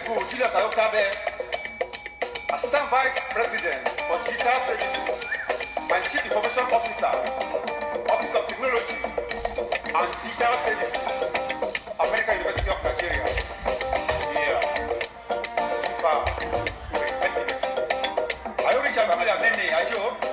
Disgraceful, Julius Ayokabe, Assistant Vice President for Digital Services and Chief Information Officer, Office of Technology and Digital Services, American University of Nigeria. Yeah. Are you Richard Bamenda Nene? Are you?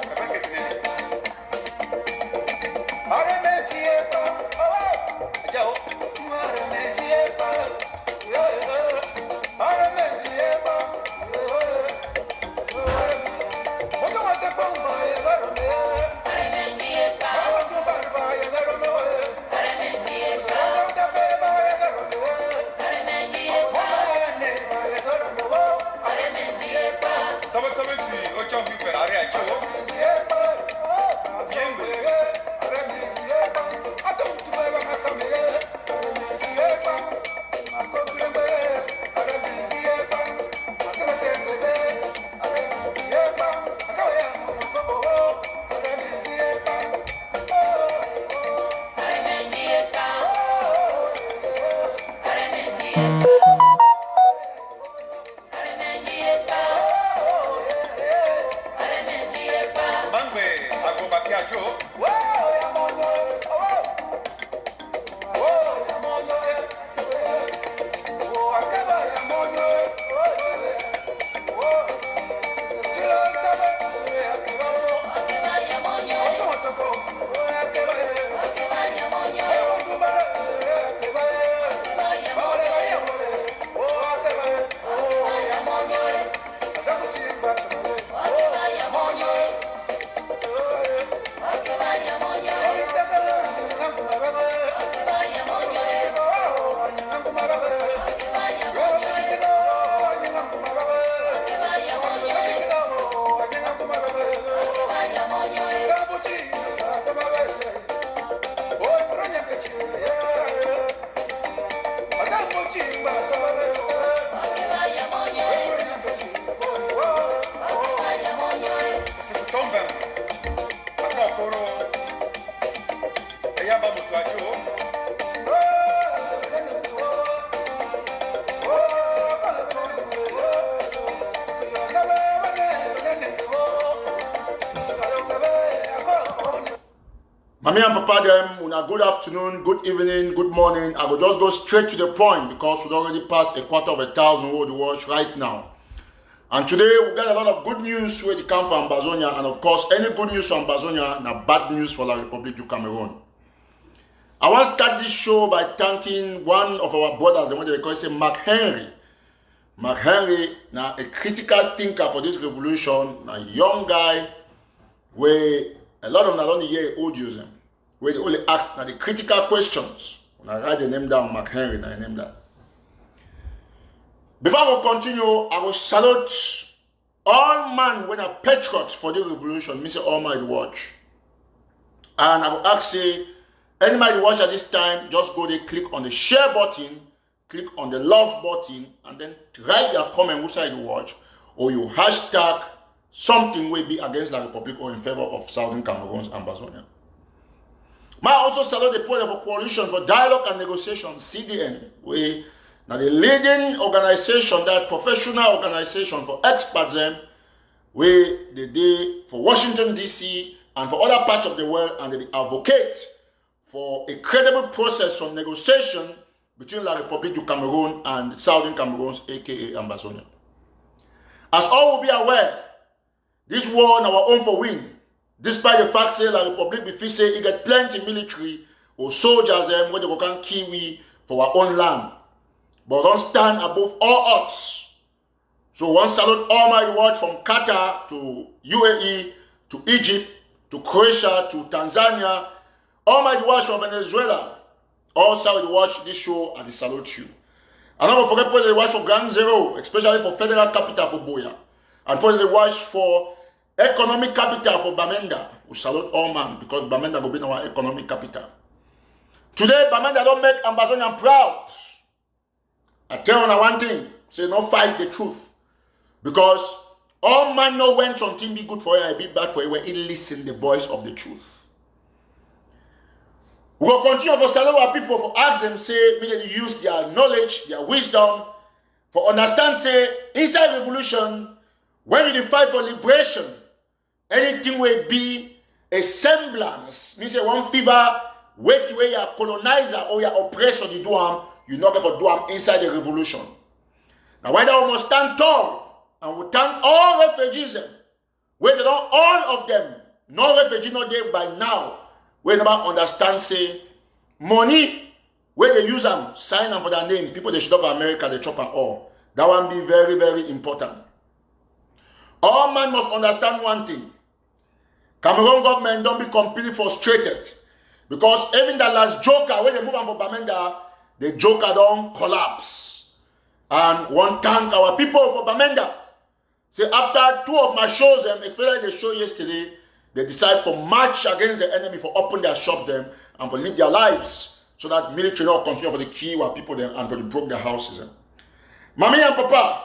Mami and Papa them, una good afternoon, good evening, good morning. I will just go straight to the point because we've already passed 250,000 who would watch right now. And today we get a lot of good news where they come from Bazonia, and of course any good news from Bazonia na bad news for the Republic of Cameroon. I want to start this show by thanking one of our brothers, the one they call Mark Henry. Mark Henry, now a critical thinker for this revolution, a young guy where a lot of them don't hear audios, where they only ask now the critical questions. When I write the name down, Mark Henry, I name that. Before we continue, I will salute all man when are patriots for the revolution, Mr. Almighty Watch. And I will ask say, anybody watch at this time, just go there, click on the share button, click on the love button, and then write your comment which side you watch, or you hashtag something will be against the Republic or in favor of Southern Cameroon and Bazonia. I also salute the point of a coalition for dialogue and negotiation, CDN, where now the leading organization, that professional organization for experts, where they did for Washington DC and for other parts of the world, and they advocate for a credible process of negotiation between the Republic of Cameroon and Southern Cameroon, aka Ambazonia. As all will be aware, this war on our own for win, despite the fact that the Republic before say it get plenty military or soldiers where they can kill we for our own land. But don't stand above all odds. So one salute Almighty Watch from Qatar to UAE to Egypt to Croatia to Tanzania. Almighty Watch from Venezuela. Also watch this show and they salute you. And don't forget to watch for Ground Zero, especially for federal capital for Boya. And put the watch for economic capital for Bamenda. We salute all man because Bamenda will be our economic capital. Today, Bamenda don't make Ambazonian proud. I tell you one thing, say no fight the truth. Because all man know when something be good for you and be bad for you when he listen the voice of the truth. We will continue to salute our people for ask them, say, may they use their knowledge, their wisdom, For understand, say, inside revolution, when you fight for liberation, anything will be a semblance, means one fever, wait where your colonizer or your oppressor the do you not going to do inside the revolution. Now, why we must stand tall and we thank all refugees, where they don't, all of them, no refugee not there by now, we never understand, say, money, where they use them, sign them for their name, people they should have America, they chop and all. That one be very, very important. All man must understand one thing. Cameroon government don't be completely frustrated. Because even the last joker, when they move on for Bamenda, the joker don't collapse. And one thank our people for Bamenda. Say after two of my shows, especially the show yesterday, they decide to march against the enemy for open their shops them and for live their lives. So that military not continue for the key while people them and for the broke their houses. Mommy and Papa,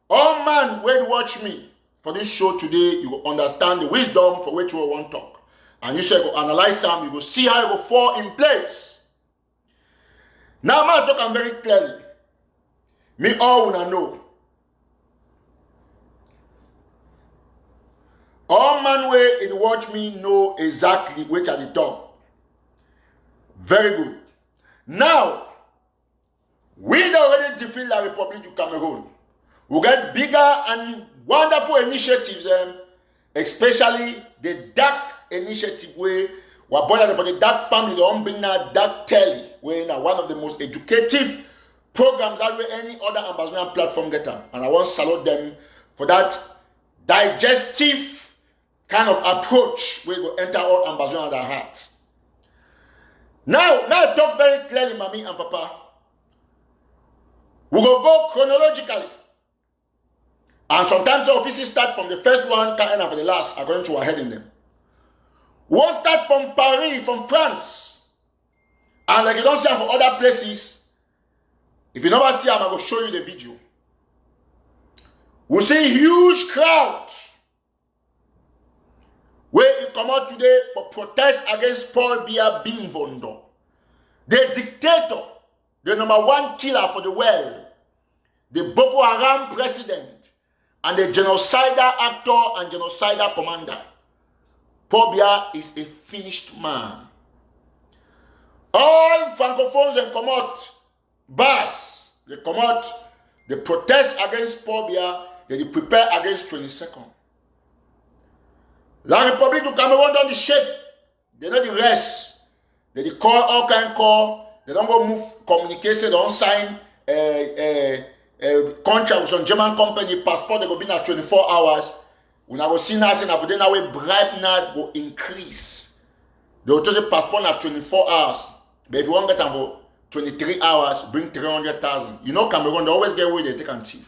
all man when you watch me for this show today, you will understand the wisdom for which we want to talk. And you shall go analyze them, you will see how it will fall in place. Now I'm talking very clearly. Me all wanna know. All man way in watch me know exactly which are the talk. Very good. Now, we already defeat the Republic of Cameroon. We get bigger and wonderful initiatives, especially the dark initiative where we're born for the dark family, the Bamenda dark telly, where one of the most educative programs that way any other ambassador platform get them. And I want to salute them for that digestive kind of approach where we go enter all ambassadors at their heart. Now I talk very clearly, Mommy and Papa. We will go chronologically. And sometimes the offices start from the first one, can end up for the last, according to our heading them. We'll start from Paris, from France. And like you don't see them for other places, if you never see them, I will show you the video. We'll see huge crowds where you come out today for protest against Paul Biya Bimbondo, the dictator, the #1 killer for the world, the Boko Haram president, and the genocidal actor and genocidal commander. Paul Biya is a finished man. All francophones and come out, bas, they come out, they protest against Paul Biya, they prepare against 22nd. La République du Cameroun don't the shape, they know the rest. They call all kind call, they don't go move communication, they don't sign contract with some German company, passport, they go be at 24 hours. When I go see nothing, I then our bribe not go increase. They will tell you passport at 24 hours. But if you want to get them for 23 hours, bring 300,000. You know Cameroon, they always get away, they take and thief.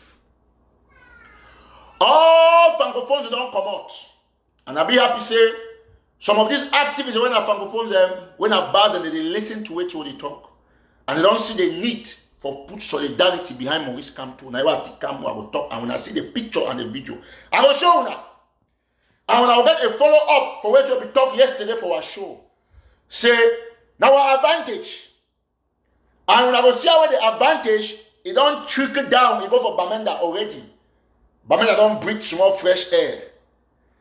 All francophones don't come out. And I'll be happy to say, some of these activists, when I francophones them, when I buzz and they listen to it, they talk. And they don't see the need for put solidarity behind Maurice Kamto. Now I have to come, I will talk. And when I see the picture and the video, I will show you now. And when I will get a follow-up for what we talked yesterday for our show, say, now our advantage. And when I will see how the advantage, it don't trickle down, it go for Bamenda already. Bamenda don't breathe small fresh air.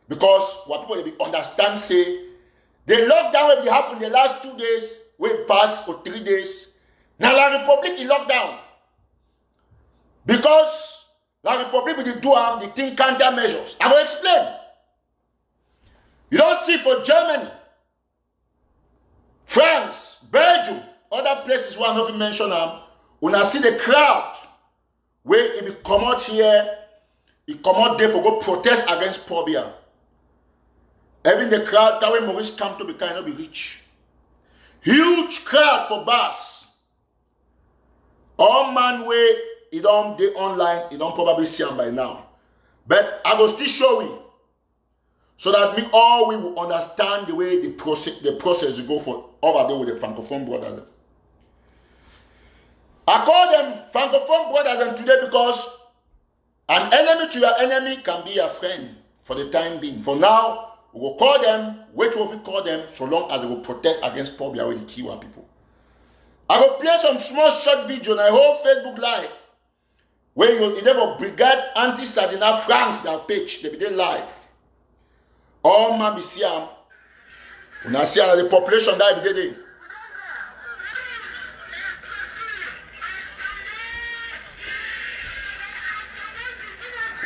Because what people understand say, the lockdown will happen the last 2 days, will pass for 3 days. Now La Republic is locked down. Because La Republic will do the thing countermeasures. I will explain. You don't see for Germany, France, Belgium, other places where I don't even mention them, when I see the crowd, where it will come out here, it come out there for go protest against Paul Biya. Even the crowd, that way Maurice Kamto be kind of be rich. Huge crowd for bus. All man way, it don't be online, it don't probably see them by now. But I will still show you. So that we all we will understand the way the process will go for over there with the Francophone brothers. I call them Francophone brothers and today because an enemy to your enemy can be your friend for the time being. For now, we will call them, which will we call them, so long as they will protest against Paul Biya with the Kiwa people. I will play some small short video on a whole Facebook Live When you never brigade anti-Sardina France that page, they be there live. All man be see am. Una see the population that be there.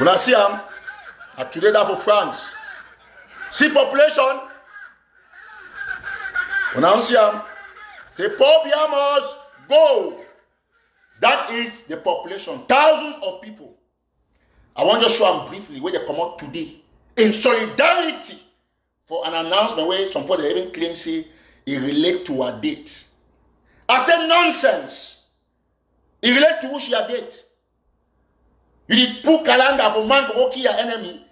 Una see am. And today that for France. See population. Una see am. Say Paul Biamos go. That is the population. Thousands of people. I want to show them briefly where they come out today in solidarity for an announcement where some people even claim say it relate to a date. I said nonsense. It relate to which your date. You did put calendar for man to kill your enemy.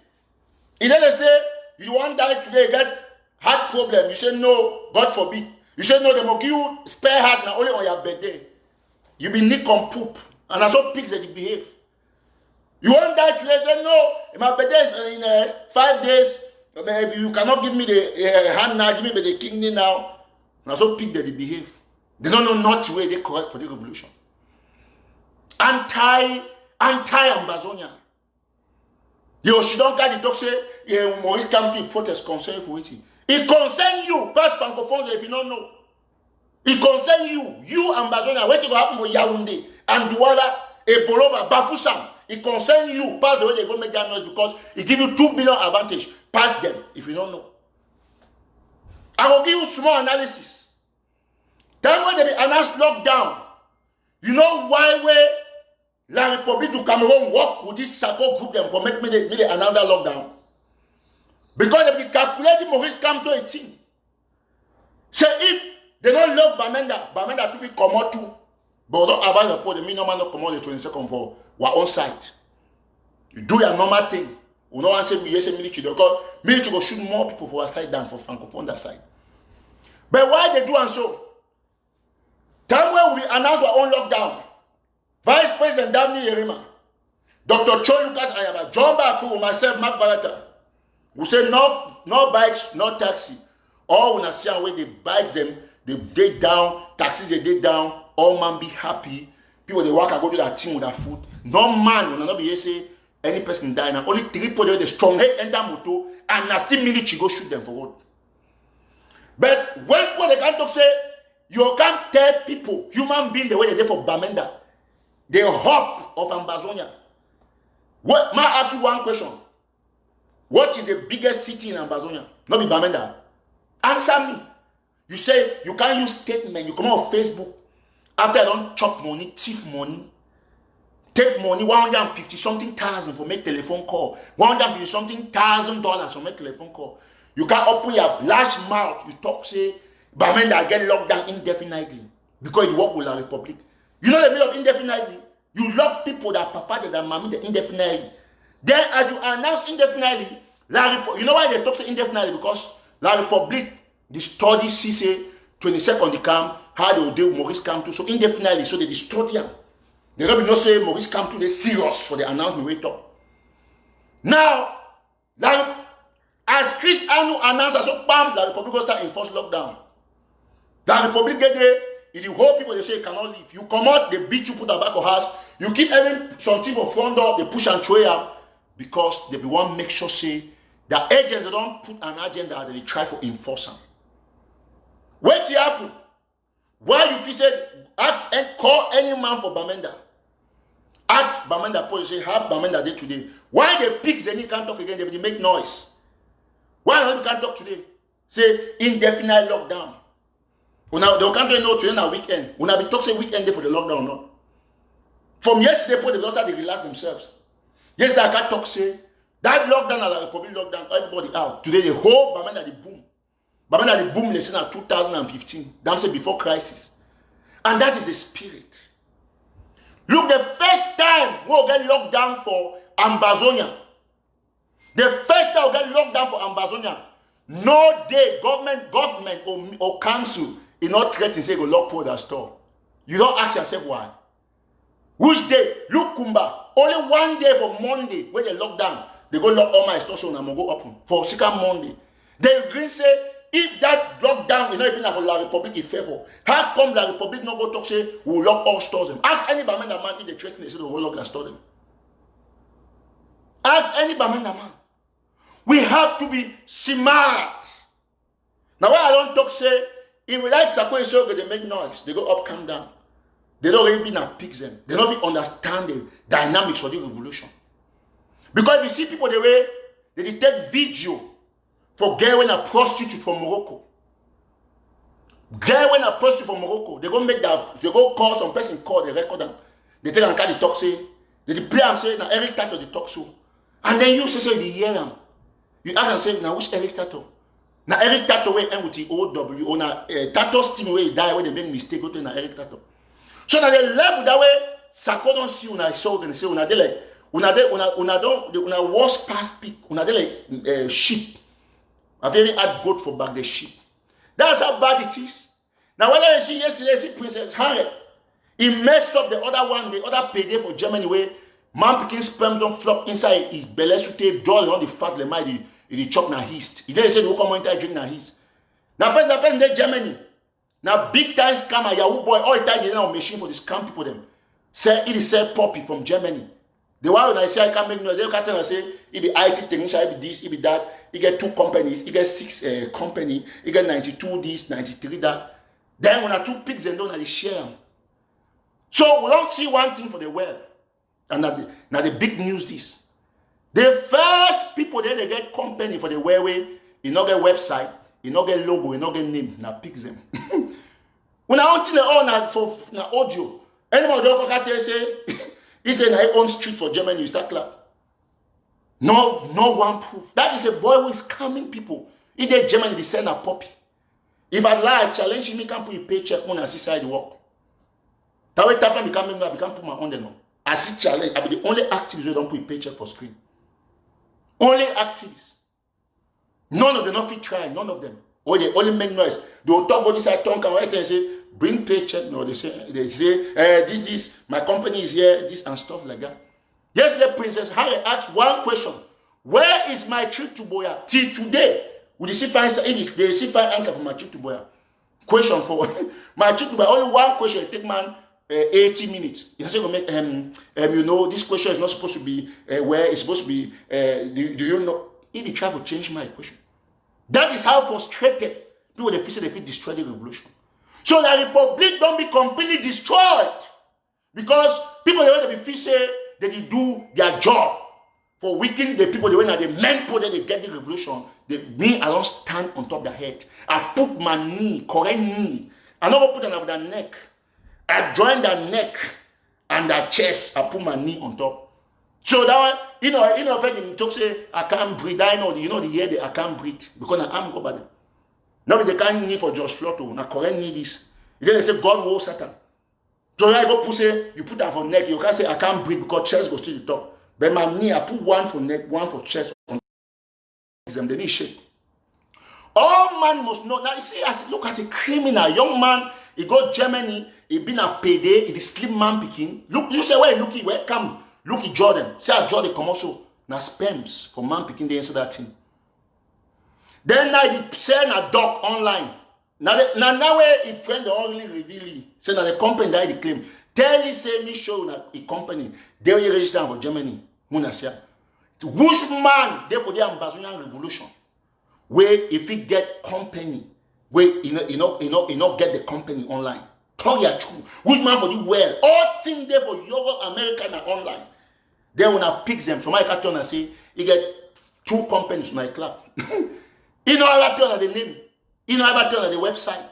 If they say you want to die today, get heart problem. You say no, God forbid. You say no, they will give you spare heart now only on your birthday. You be nick on poop. And that's how pigs that you behave. You want to die today, say no, my birthday is in 5 days. Maybe you cannot give me the hand now, give me the kidney now. And that's how pigs that you behave. They don't know not the way they correct for the revolution. Anti-Ambazonia. You should don't get the talk say, Maurice come to protest concern for it. It concern you, past francophones if you don't know. It concern you Ambazonia, waiting to happen with Yaoundé, and Douala, Ebolova, Bafoussam. It concern you, pass the way they go make that noise because it give you 2 billion advantage. Pass them if you don't know. I will give you small analysis. Then when they announced lockdown, you know why La République du Cameroon work with this Sako group them for make me another lockdown? Because they calculated Maurice come to 18. So if they don't love Bamenda to be come out too. But don't have a report, the minimum not come out the 22nd for our own side. You do your normal thing. We don't want to say we say military because military will shoot more people for our side than for Francophone that side. But why they do and so? Time when we announce our own lockdown, Vice President Damni Yerima, Dr. Cho Lucas Ayaba, John Baku, myself, Mark Barata, we say no bikes, no taxi. All when I see where they bikes them, they dig down, taxis they dig down, all man be happy. People they walk and go to that team with their food. No man will not be here say any person die now. Only 3 people the strong head enter moto and na still military go shoot them for road. But when people they can't talk say you can't tell people, human being the way they did for Bamenda, the hope of Ambazonia. What may I ask you one question? What is the biggest city in Ambazonia? Not be Bamenda. Answer me. You say you can't use statement. You come on Facebook after I don't chop money, thief money, take money, 150 something thousand for make telephone call, 150 something $1,000 for make telephone call. You can't open your large mouth. You talk say Bamenda get locked down indefinitely because you work with La Republic. You know the meaning of indefinitely? You lock people that papa that mommy indefinitely. Then as you announce indefinitely, you know why they talk say indefinitely? Because La Republic, the study see say 22nd they come, how they will deal with Maurice Kamto. So indefinitely, so they distort them. They don't know say Maurice Kamto they serious for the announcement we talk. Now, as Chris Anu announced, so bam, La Republic will start enforce lockdown. La Republic get there, if the whole people they say you cannot leave. You come out, they beat you, put the back of house. You keep having something for front door, they push and throw you because they be want make sure say the agents they don't put an agenda that they try to enforce them. Wait till happen. Why you feel said ask and call any man for Bamenda. Ask Bamenda police say have Bamenda day today. Why they pick any can't talk again? They make noise. Why not can't talk today? Say indefinite lockdown. Una they can't know today na weekend. Una be talk say weekend day for the lockdown or not. From yesterday, they daughter they relax themselves. Yesterday I can't talk say that lockdown at the Republic lockdown everybody out. Today the whole Bamenda the boom. Bamenda the boom lesson at 2015. Damn say before crisis. And that is the spirit. Look, the first time we'll get locked down for Ambazonia. The first time we'll get locked down for Ambazonia. No day government or council is not threatening say go lock for that store. You don't ask yourself why. Which day? Look Kumba. Only one day for Monday when they lock down. They go lock all my stores so I'm go open. For second Monday. They agree say if that lockdown is not even for La Republic in favor, how come La Republic not go talk say we'll lock all stores them? Ask any Bamenda man if they threaten they say they will lock and store them. Ask any Bamenda man. We have to be smart. Now, why I don't talk, say, if we like Sako and Sako, they make noise. They go up, come down. They don't really be pick them. They don't even understand the dynamics of the revolution. Because if you see people the way they take video for girl when a prostitute from Morocco. Girl when a prostitute from Morocco, they go make that, they go call some person call, they record them. They take and carry the talk, say, they play and say, now Eric Tato the talk so. And then you say, they hear them. You ask and say, now which Eric Tato? Now Eric Tato will end with the OW, or now Tato's team will die when they make mistake, go to Eric Tato. So now they level that way, Sako don't see una show and say, una de like, una wash past pig, una de like sheep. A very hard goat for back the sheep. That's how bad it is. Now when I see yesterday, see Princess Harry, he messed up the other one, the other payday for Germany where man picking sperm don't flop inside his belly, so tape, draw on the fat, the mind, he chop na hist. He didn't say, no come on, drink na hist. Now, person in Germany, now big time scammer, Yahoo boy, all the time they now machine for the scam people them. Say, it is sell poppy from Germany. The one when I say I can't make noise, they can't tell and say, it be IT technician, it be this, it be that. You get 2 companies, you get 6 company, you get 92 this, 93 that. Then when I 2 pigs and don't, they share them. So we don't see one thing for the world. And now the big news is, the first people there they get company for the way, you not get website, you not get logo, you not get name, now pigs them. When I want to all for audio, anybody don't go say, he said I own street for Germany, you start clap. No one proof. That is a boy who is scamming people. If they Germany, they send a puppy. If I lie, I challenge him, he can put a paycheck on and see side work. That way, tap and become I can't put my own there now. I see challenge. I be the only activists who don't put a paycheck for screen. Only activists. None of them not fit try. None of them. Or they only make noise. They will talk about this. I talk and say, bring paycheck. No, they say, this is my company is here. This and stuff like that. Yesterday, Princess Harry asked one question. Where is my trip to Boya? Till today, will you see find answer for my trip to Boya? Question for my trip to Boya. Only one question. It take man 80 minutes. You say make you know this question is not supposed to be where it's supposed to be. Do you know? If they try to change my question, that is how frustrated people they feel destroy the revolution. So the republic don't be completely destroyed because people they feel say they do their job for weakening the people. When the men people that they get the revolution, I don't stand on top of their head. I put my knee, correct knee. I never put it on their neck. I join their neck and their chest. I put my knee on top. So that when when talk say I can't breathe. I know the year I can't breathe because I am go by them. Now they can't knee for Josh Flotto. Now correct knee this. Then they say God will Satan. So I go put say you put that for neck. You can't say I can't breathe because chest goes to the top. But my knee I put one for neck, one for chest. On them they need shake. All man must know. Now you see, as look at a criminal young man. He go Germany. He been a payday. He slim man picking. Look, you say where looky where come looky Jordan. Say Jordan come also na sperms for man picking the answer that thing. Then now he sell a dog online. Now where he friend the only reveal say that the company that he claim. Tell you say me show that a company they will register for Germany. Munasia. Which man they for the Ambazonian revolution? Where if he get company, where you not get the company online. Talk your true. Which man for the world? All things there for Europe, America and online. They will not pick them. So my carton and say you get 2 companies in my club. You know ever turn on the name. You know ever turn on the website.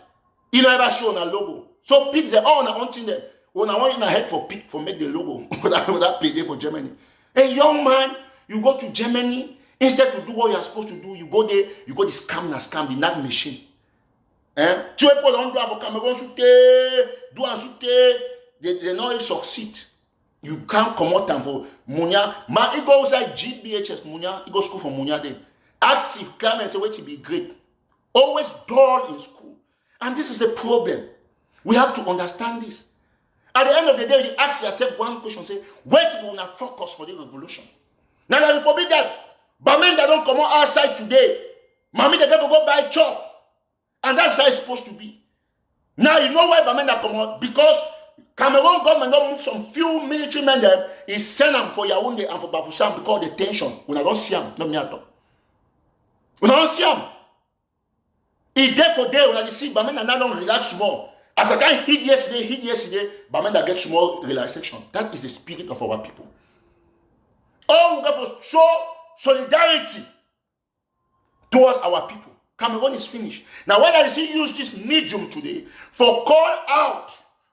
You know ever show on a logo. So pick them all on thing them. When I want you to head for pick for make the logo. that pay there for Germany. A young man, you go to Germany, instead to do what you are supposed to do, you go there, you go the scam, the nag machine. Two people don't do about Cameroon, they not succeed. You can't come out and for Munya. Man, it goes like GBHS Munya, it goes school for Munya then. Ask if come and say, wait to be great. Always dull in school. And this is the problem. We have to understand this. At the end of the day, you ask yourself one question, say, where will not focus for the revolution? Now the Republic that Bamenda don't come out outside today. Mommy, they never go buy chop. And that's how it's supposed to be. Now you know why Bamenda come out? Because Cameroon government don't move some few military men there. He send them for Yaoundé and for Bafoussam because of the tension. We don't see them. No, we don't see them. He there for there. When I see Bamenda now don't relax more. As I can hit yesterday, Bamenda gets more relaxation. That is the spirit of our people. Oh, we got to show solidarity towards our people. Cameroon is finished. Now, why does he use this medium today for call out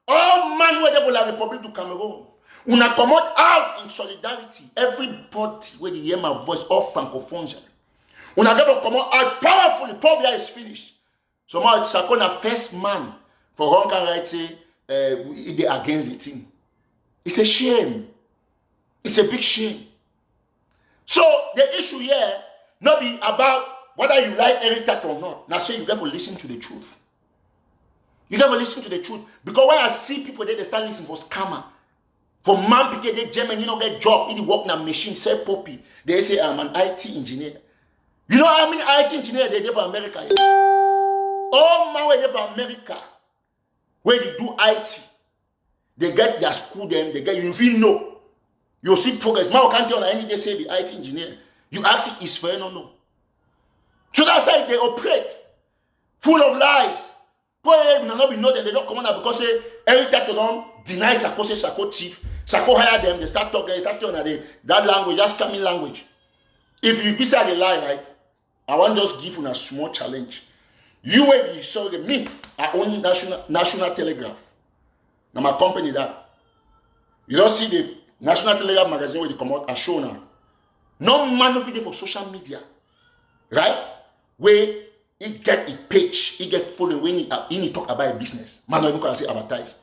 all man where they will have Republic to Cameroon? Una come out in solidarity. Everybody where they hear my voice, all francophones. Una never come out powerfully. Probably is finished. So now it's Sako na first man for one can right say they against the team. It's a shame. It's a big shame. So the issue here not be about whether you like Eric TATAW or not. Now say you got to listen to the truth. You got to listen to the truth. Because when I see people there, they start listening for scammer. For man because they German, you know, get job, they work on a machine, sell poppy. They say I'm an IT engineer. You know how many IT engineers they do for America? All man where they for America, where they do IT, they get their school them, they get you feel know. You see progress. Man can't tell any day say the IT engineer. You ask it is fair or no. So that's how they operate. Full of lies. Boy, not be know that they don't come out because say every time they don't deny Sako, say Sako thief. Sako hire them, they start talking that language, that's coming language. If you decide a lie, right? I want to just give you a small challenge. You will be so me, I own National Telegraph. Now my company that. You don't see the National Telegraph magazine where they come out a show now. No man of it for social media. Right? Where he get a page, he get following when he talk about a business. Man, you can say advertise.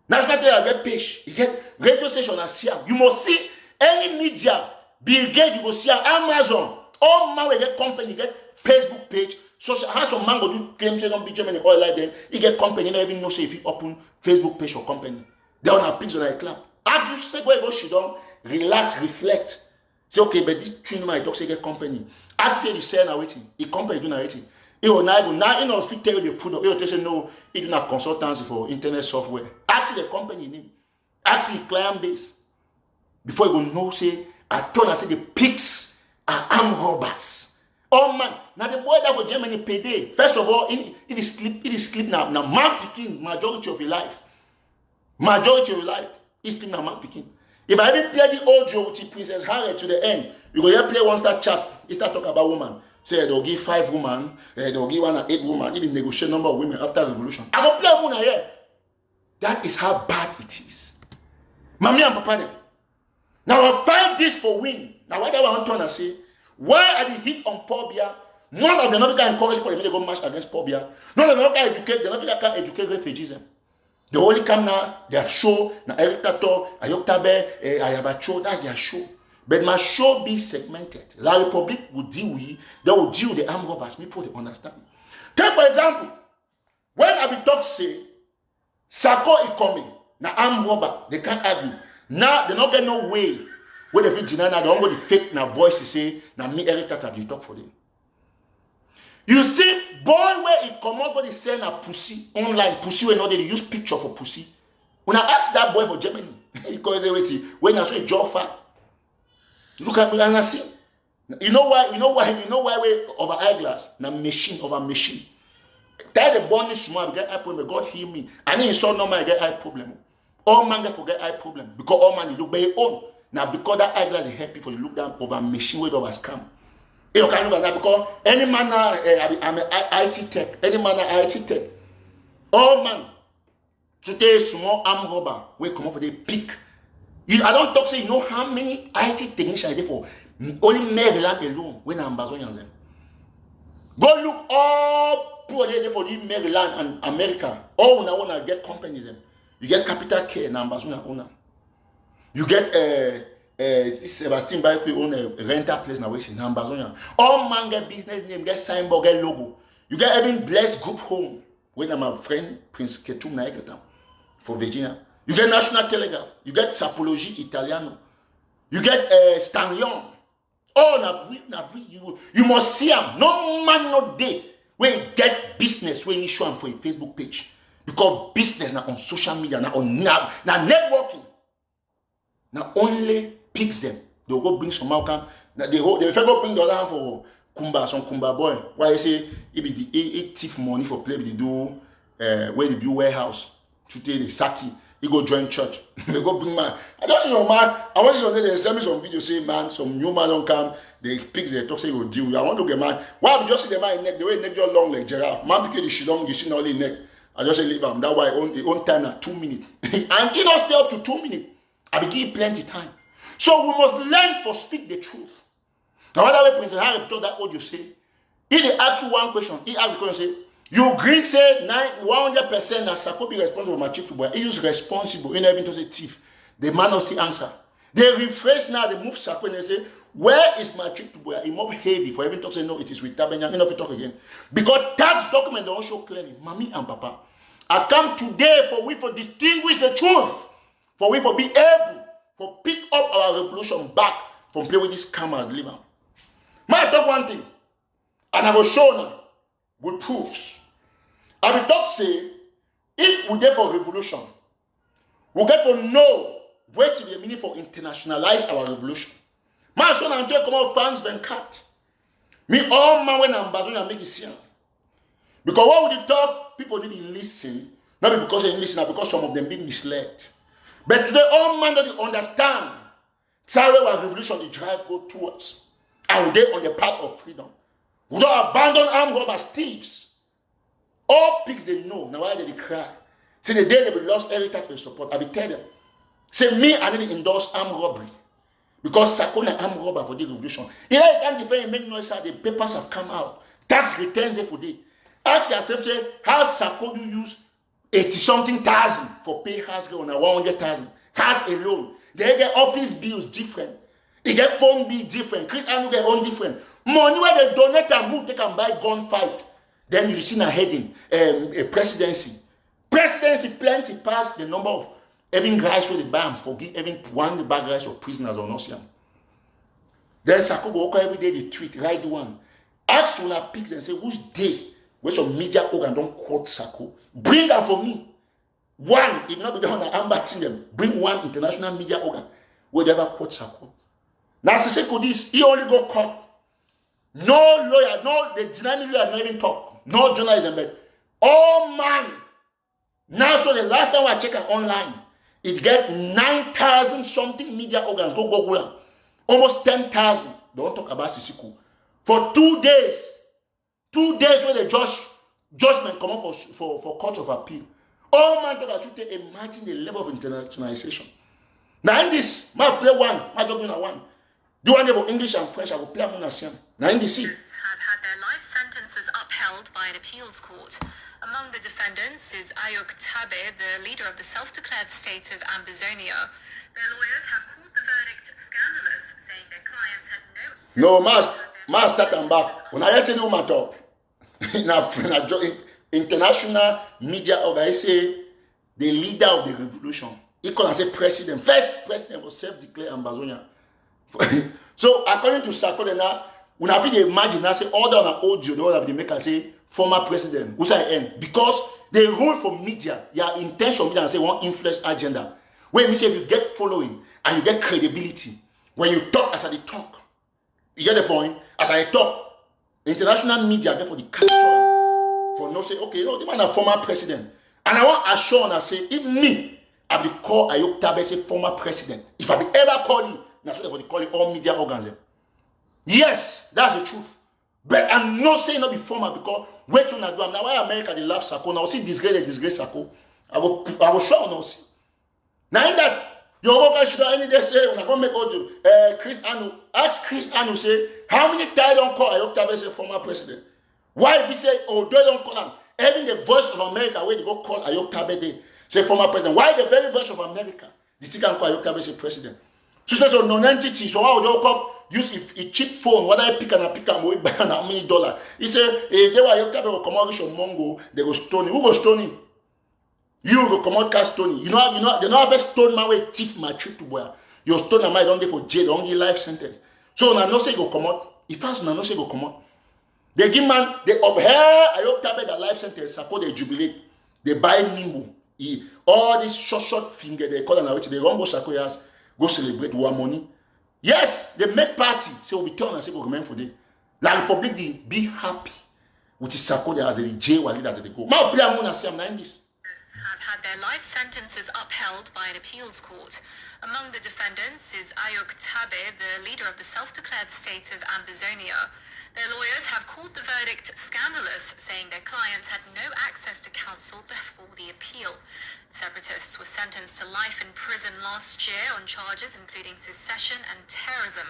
National Telegraph get page, he get radio station and see him. You must see any media, Bill Gates, you will see Amazon. All man will get company, get Facebook page. Social, how some man go do claim say don't be Germany oil like then he get company, never even know say if he open Facebook page or company. They on a pigs on a clap. As you say go sit down, relax, reflect. Say okay, but this thing I talk say get company. Ask say the sell now waiting. The company do not waiting. He will now if you tell you the product, he will say no, he do not consultancy for internet software. Ask the company name. Ask the client base. Before you go know say I told I say the pigs are armed robbers. Oh man, now the boy that for Germany payday. First of all, it is sleep now. Now man picking majority of your life. Majority of your life is sleep now man picking. If I even play the audio with Princess Harriet to the end, you go here play one star chat, he start talk about woman. Say they'll give 5 women, they'll give 1 and 8 women, even negotiate number of women after revolution. I go play a woman here. That is how bad it is. Mommy and Papa them. Now I find this for win. Now what I want to say, why are the hit on Pobia? None of them not can encourage people to go march against Pobia. None of them can educate, they can educate refugees. They only come now, they have show, now Eric TATAW, Ayoktabe, Ayabacho, that's their show. But my show be segmented. La Republic will deal with, they will deal with the armed robbers. People they understand. Take for example, when I be talk say, Sako is coming, now armed robber, they can't argue. Now they not get no way. Where the deny now, they don't go the fake now voice say, now me Eric TATAW, they talk for them. You see, boy where it come out go they send a pussy online, pussy when not they use picture for pussy. When I ask that boy for Germany, he calls it when I say job fat. Look at me and I see. You know why we over eyeglass? Na machine over machine. That the born is small, get eye problem. God heal me. And then you saw no man get eye problem. All man get forget eye problem because all man look by your own. Now because that eyeglass is help people look down over machine with over scam. You can look at that because any man I'm an IT tech. Any man IT tech. All man today small arm robber we come up for the pick. I don't talk say you know how many IT technicians are there for only Maryland alone when I'm Amazonians them. Go look all people there for the Maryland and America. All now wanna get companies them. You get Capital Care and Amazon owner. You get this Sebastian Bike own a rental place now which in Amazon. All man get business name, get signboard, get logo. You get even Blessed Group Home when I'm a friend Prince Ketum Naigata for Virginia. You get National Telegraph. You get Sapology Italiano. You get Stanlion. Oh, you must see them. No man, no day. When you get business, when you show them for a Facebook page. Because business now on social media, now on now networking. Now only picks them. They'll go bring some outcome. They go bring the other hand for some Kumba boy. Why you say it thief money for play they do where they build warehouse. Today the Saki, he go join church. They go bring man. I just see your man. I want you to they send me some video say man, some new man don't come. They pick the talk say you go deal. I want to get man. Why I just see the man neck? The way neck just long like giraffe. Man because the shilong you see not only neck. I just say leave him. That's why the own time at 2 minutes. And he not stay up to 2 minutes. I be give plenty time. So we must learn to speak the truth. Now, whether way Prince Harry told that audio say, if they ask you one question, he asked the question, say, you green say 100% that Sako be responsible for my chip to boy. He use responsible, he never even to say thief. The man not the answer. They rephrase now, they move Sako and they say, where is my chip to boy? He more heavy for even to say, no, it is with Tabenya. He never talk again. Because tax document don't show clearly, mommy and papa. I come today for we for distinguish the truth. For we for be able to pick up our revolution back from play with this camera and deliver. May I talk one thing, and I will show now with proofs. I will talk say, if we get for revolution, we get to know what is the meaning for internationalize our revolution. My son and come out France been cut. Me all man when I'm bazooing and make it see. Because what we talk, people didn't listen, not because they didn't listen, but because some of them been misled. But today, all men don't understand. Sorry, our revolution the drive go towards. And they on the path of freedom. We don't abandon armed robbers, thieves. All pigs they know. Now why they cry? Say the day they will lost every type of support. I will tell them. Say me, I didn't endorse armed robbery. Because Sako na armed robber for the revolution. You can't defend and make noise. The papers have come out. Tax returns there for day. Ask yourself, say, how Sako do use 80-something thousand for pay house on a 100,000. House alone. They get office bills different. They get phone bill different. Chris and get own different. Money where they donate and move, they can buy gunfight. Then you see a heading, a presidency. Presidency plenty past the number of having guys with the bam forgive having one bad guys or prisoners or not. Then Sako go walk every day they tweet, write one. Ask one pics and say which day where some media organ don't quote Sako. Bring her for me. One, if not be the one that I'm batting them, bring one international media organ where they ever quote Sako. Now, Sako this, he only go court. No lawyer, no, the dynamic lawyer not even talk. No journalism, but all man. Now, so the last time I check it online, it get 9,000 something media organs. Go Google them. Almost 10,000. Don't talk about Sako. For 2 days. 2 days where the judgment come up for court of appeal. All man talk about to imagine the level of internationalization. Now in this, my play one, my job na one. Do one for English and French, I will play one nation. Now in this. Have had their life sentences upheld by an appeals court. Among the defendants is Ayok Tabe, the leader of the self-declared state of Ambazonia. Their lawyers have called the verdict scandalous, saying their clients had no. No, start and back. When I tell you my talk. International media organization, the leader of the revolution. He can say president. First president was self-declared Ambazonia. So according to Sako, now when I feel imagine, I say order on an audio, the one that make say former president. Who's I end? Because they rule for media. Their intention media and say one influence agenda. When you say if you get following and you get credibility, when you talk as I talk, you get the point. As I talk. International media get for the culture for no say okay no the man a former president and I want assure and I say if me I be call Ayok Tabe say former president if I be ever call you now so they will call it all media organs. Yes, that's the truth. But I'm not saying not be former because wait till I do now why America they love Sako now see disgrace Sako I will show now see now in that your worker should any day say when I go make audio Chris Anu ask Chris Anu say how many times don't call Ayok Tabe say former president? Why we say oh they don't call him? Even the voice of America where they go call Ayok Tabe they say former president. Why the very voice of America they still can call Ayok Tabe say president? So there's a non-entity. So how they come use a cheap phone? Whether I pick and we buy how many $? He say they were Ayok Tabe will come out on Mongo they go stone him. Who go stone him? You go come out cast stone him. You know they don't have a stone man way thief my trip to where your stone and my don't get for jail don't give life sentence. So now no say go come out. If fast now no say go come out. They give man they uphold Ayok Tabe the life sentence support they jubilate. They buy Nimbu. All these short finger, they call them, they don't go Sakoyas, go celebrate one money. Yes, they make party. So we turn and say, go remain for them. La Republic, they be happy. Which is Sako, as the J while that they go. My player Mona say I'm not in this. Have had their life sentences upheld by an appeals court. Among the defendants is Ayok Tabe, the leader of the self-declared state of Ambazonia. Their lawyers have called the verdict scandalous, saying their clients had no access to counsel before the appeal. Separatists were sentenced to life in prison last year on charges including secession and terrorism.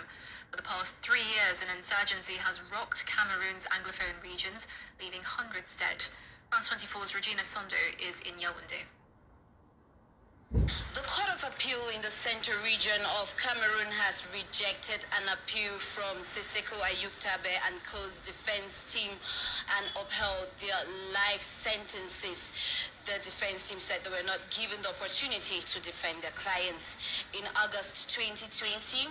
For the past 3 years, an insurgency has rocked Cameroon's Anglophone regions, leaving hundreds dead. France 24's Regina Sondo is in Yaoundé. The Court of Appeal in the Central Region of Cameroon has rejected an appeal from Sako Ayuk Tabe and co-'s defense team and upheld their life sentences. The defense team said they were not given the opportunity to defend their clients. In August 2020,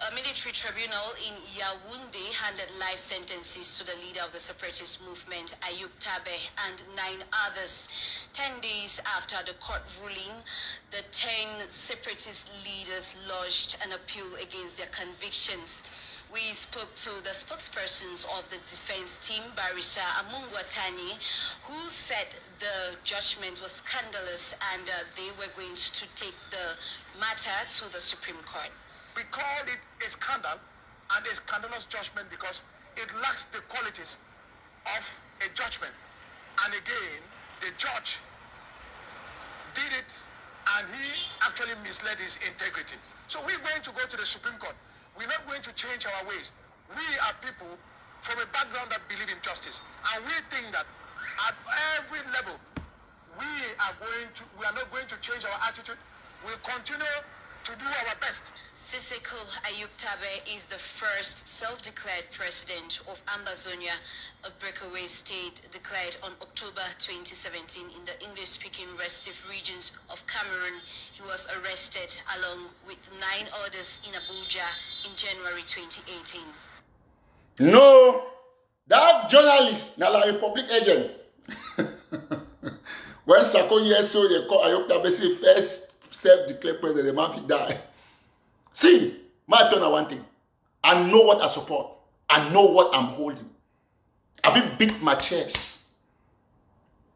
a military tribunal in Yaoundé handed life sentences to the leader of the separatist movement, Ayuk Tabe, and 9 others. 10 days after the court ruling, the 10 separatist leaders lodged an appeal against their convictions. We spoke to the spokespersons of the defense team, Barrister Amungwatani, who said the judgment was scandalous and they were going to take the matter to the Supreme Court. We call it a scandal and a scandalous judgment because it lacks the qualities of a judgment. And again, the judge did it and he actually misled his integrity. So we're going to go to the Supreme Court. We're not going to change our ways. We are people from a background that believe in justice. And we think that at every level, we are not going to change our attitude. We'll continue to do our best. Sako Ayuk Tabe is the first self-declared president of Ambazonia, a breakaway state declared on October 2017 in the English-speaking restive regions of Cameroon. He was arrested along with 9 others in Abuja in January 2018. No, that journalist, now la Republic agent. When Sako years so they call Ayuk Tabe say first self-declared president, the man die. See, my turn on one thing. I know what I support. I know what I'm holding. I've been beat my chest.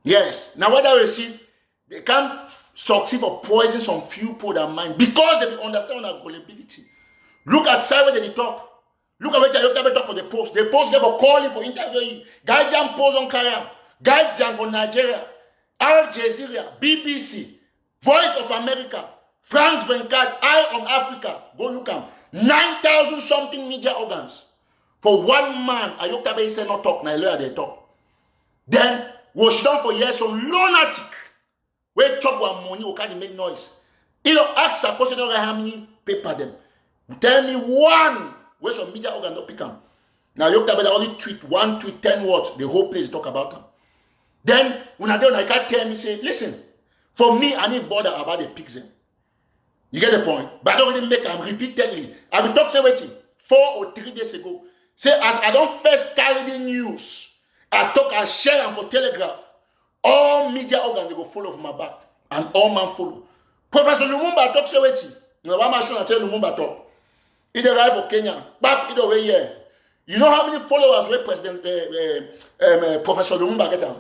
Yes. Now what I will see, they can't succeed for poison some few people that mind because they understand our gullibility. Look at side where they talk. Look at what I talk for the post. The post get for calling for interviewing. Guy Jam post on Kariam. Guy Jam for Nigeria. Al Jazeera. BBC. Voice of America. France 24, Eye on Africa, go look at 9,000 something media organs. For one man, Ayuk Tabe say not talk, now they talk. Then, was done for years some lunatic. Where chop one money, or can't make noise. You know, ask a person how many paper them. Tell me one where some media organ don't pick them. Now Ayuk Tabe only tweet, 1 tweet, 10 words, the whole place talk about them. Then, when I don't, I can't tell me, say, listen, for me, I need bother about the pigs them. You get the point? But I don't really make them repeatedly. I will talk say waiting 4 or 3 days ago. Say as I don't first carry the news, I talk and share them for Telegraph. All media organs they go follow for my back. And all man follow. Professor Lumumba talk say waiting. Now I'm sure I tell Lumumba talk. He arrived for Kenya. Back it over here. You know how many followers were President Professor Lumumba get them?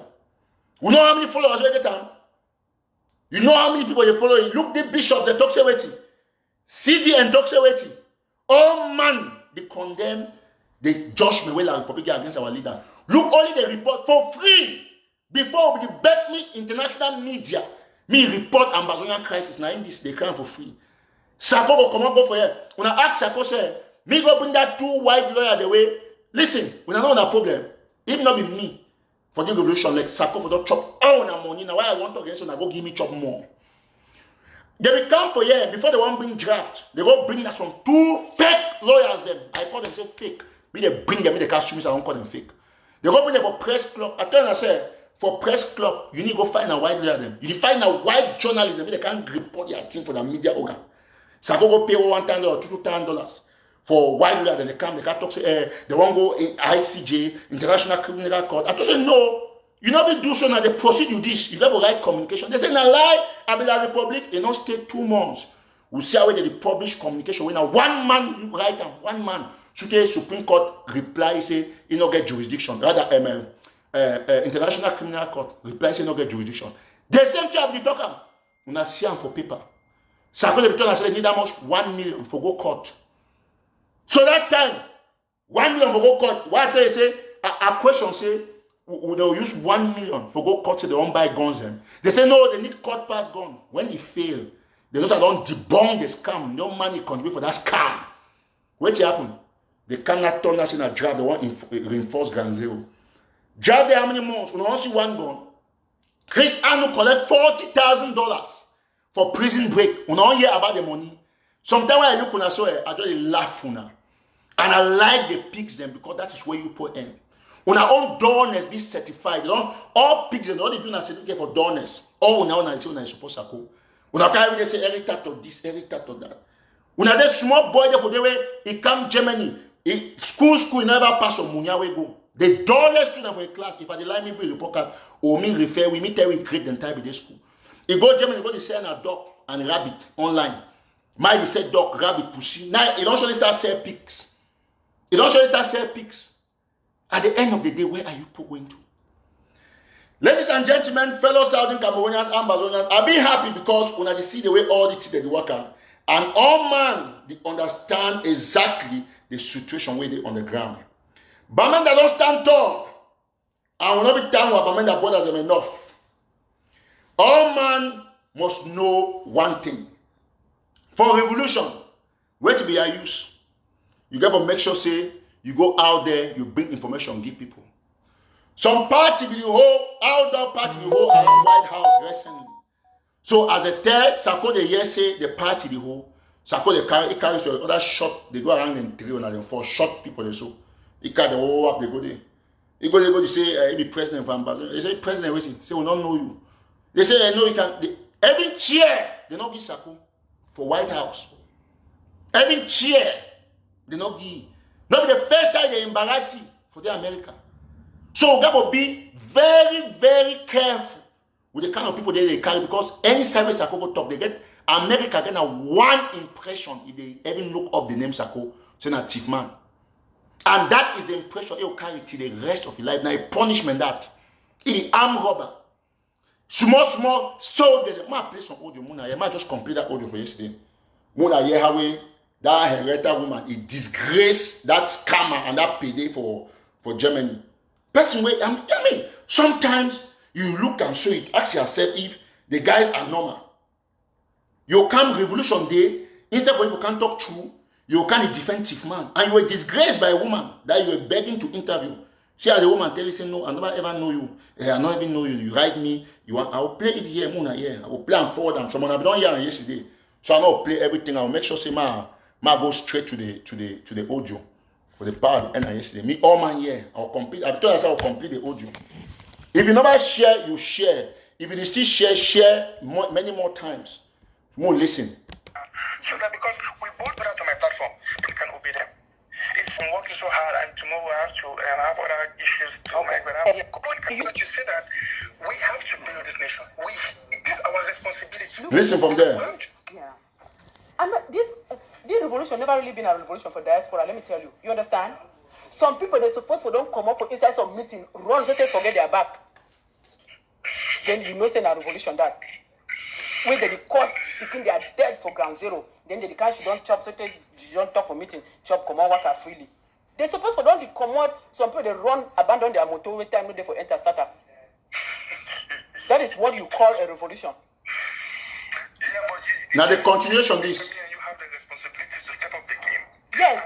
You know how many followers we get them? You know how many people they follow? Look, the bishops, they talk waiting. CD and talk waiting. All man, they condemn the judgment well Republic against our leader. Look, only they report for free. Before we bet me international media, me report Amazonian crisis. Now in this, they come for free. Sako will come up go for here. When I ask Sako, say, me go bring that 2 white lawyer the way. Listen, when I know that problem, it not be me. For the revolution, like Sako for the chop all the money. Now why I want to get so now go give me chop more. They will come for here before they want bring draft. They will bring that some 2 fake lawyers them. I call them say fake. We they bring them in the costumes. I don't call them fake. They go bring them for press club. I tell them I say for press club you need to go find a white lawyer them. You need to find a white journalist them. They can't report their thing for the media organ. Sako go pay $1,000 or $2,000 for white lawyer. Then they come. They can't talk say they won't go in ICJ International Criminal Court. I just say no. you know we do so now, they proceed with this. You got to write communication. They say, na lie, I be the Republic, it not stay 2 months. We see how they publish communication. When now 1 man, you write them, 1 man. So the Supreme Court reply, say, you not get jurisdiction. Rather, International Criminal Court reply, say, not get jurisdiction. The same job they talk about. We not see them for paper. Sako the return and say, need that much? 1 million for go court. So that time, 1 million for go court. What they say, a question say, they'll use 1 million for go court so they don't buy guns. They say, no, they need court pass gun. When he fail, they don't debunk the scam. No money contribute for that scam. What happen? They cannot turn us in a draft. They want reinforce ground zero. Draft there how many months? We don't see 1 gun. Chris Anu collect $40,000 for prison break. We don't hear about the money. Sometimes when I look on a so I just laugh now. And I like the pigs them because that is where you put in. When our own donors be certified, they don't all pigs and all they do now certificate for donors. All now when I supposed to go. When I can't even say every tattoo this, every tattoo that. When I that small boy there for the way he come Germany, school never pass on Munya we go. The donor student for a class, if I like me be report card or me refer, we meet every grade the time in the school. He go Germany, go to sell a dog and rabbit online. My they said dog, rabbit, pussy. Now it also start sell pigs. It also start sell pigs. At the end of the day, where are you going to? Ladies and gentlemen, fellow Southern Cameroonians, Ambazonians, I've been happy because when I see the way all the things they work out, and all man they understand exactly the situation where they on the ground. Bamenda don't stand tall. And will not be time where Bamenda bother them enough. All man must know one thing. For revolution, where to be a use? You got to make sure, say, you go out there, you bring information, give people. Some party will hold, outdoor party will hold around White House recently. So as a third, Sako the year say the party the whole, Sako the carry so other shot, they go around in 3 and 4 shot people they so. He carry the whole up, they go there. They go to say, he be president from Ambazon. They say, president, waiting. Say, we don't know you. They say, no, you can. Every chair, they not give Sako for White House. Every chair, they not give. Not the first time they embarrass you for the America. So we got to be very, very careful with the kind of people they carry because any service Sako talk, they get America get a one impression if they even look up the name Sako, say a thief man. And that is the impression they will carry till the rest of your life. Now a punishment that. It is armed robber. Small, so there's a man play some audio. I might just complete that audio for yesterday. Mona Yehawe, that Henrietta woman, it disgraced that scammer and that payday for Germany. Person way, I mean, sometimes you look and show it, ask yourself if the guys are normal. You come Revolution Day, instead of you can talk true, you can defensive man, and you were disgraced by a woman that you were begging to interview. She as a woman tell you, say, no, I never ever know you. I don't even know you. You write me, I will play it here, Mona here. I will play and forward them. Someone I've done here yesterday. So I will play everything. I will make sure say ma go straight to the audio for the part and yesterday. Me all man here. I'll complete. I told you I'll complete the audio. If you never share, you share. If you still share many more times. More listen. So that because we both put out on my platform, people can obey them. If I'm working so hard and tomorrow I have to have other issues to make, but you say that we have to build this nation. This is our responsibility. Listen from there. Yeah. This revolution never really been a revolution for diaspora, let me tell you. You understand? Some people, they're supposed to don't come up for inside some meeting, run, so they forget their back. Then you know, say a revolution that. When they cause thinking they are dead for ground zero, then they can't, she don't chop, so they don't talk for meeting, chop, come on, work freely. They're supposed to don't come out, some people they run, abandon their motor, with time, no day for enter startup. That is what you call a revolution. Yeah, but Now the continuation is. You have the responsibility to step up the game. Yes,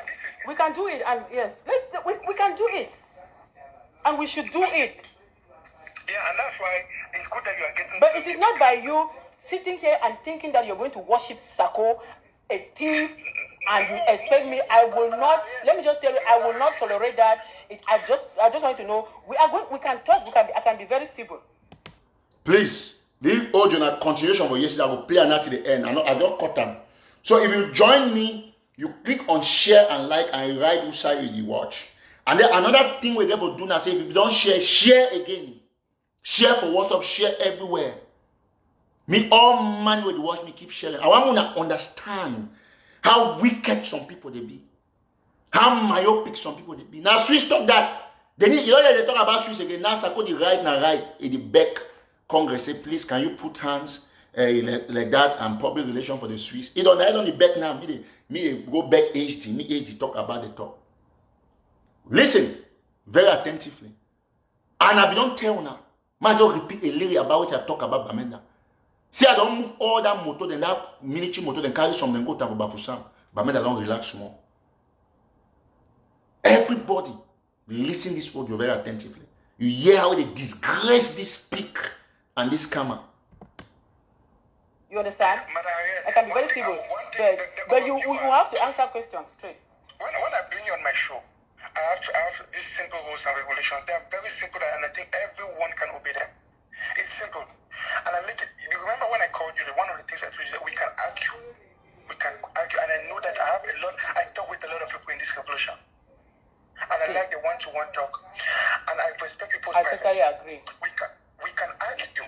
we can do it, and yes, we can do it, and we should do it. Yeah, and that's why it's good that you are getting. But it is not by you sitting here and thinking that you're going to worship Sako, a thief, and you expect me. I will not. Let me just tell you, I will not tolerate that. I just want you to know we can talk. I can be very civil. Please, leave audio and continuation for yesterday. I will play an to the end. I don't cut them. So if you join me, you click on share and like and write which side you watch. And then another thing we're going to do now, say if you don't share again. Share for WhatsApp, share everywhere. Me, all man will watch me keep sharing. I want to understand how wicked some people they be. How myopic some people they be. Now Swiss talk that. They need, they talk about Swiss again. Now Sako the right in the back Congress say, please can you put hands like that and public relation for the Swiss. It don't the back now. Me go back HD. Me HD talk about the talk. Listen very attentively. And I don't tell now. I just repeat a little about what I talk about Bamenda. See, I don't move all that motor, then that military motor, then carry some, then go to Bafusam. Bamenda don't relax more. Everybody listen this audio very attentively. You hear how they disgrace this speak and this camera. You understand? I can be very civil, but you have to answer questions straight. When I bring you on my show, I have these simple rules and regulations. They are very simple, and I think everyone can obey them. It's simple, and I make it. You remember when I called you? One of the things I told you that we can argue, and I know that I have a lot. I talk with a lot of people in this revolution, and I like the one-to-one talk, and I respect people's privacy. I totally agree. We can argue,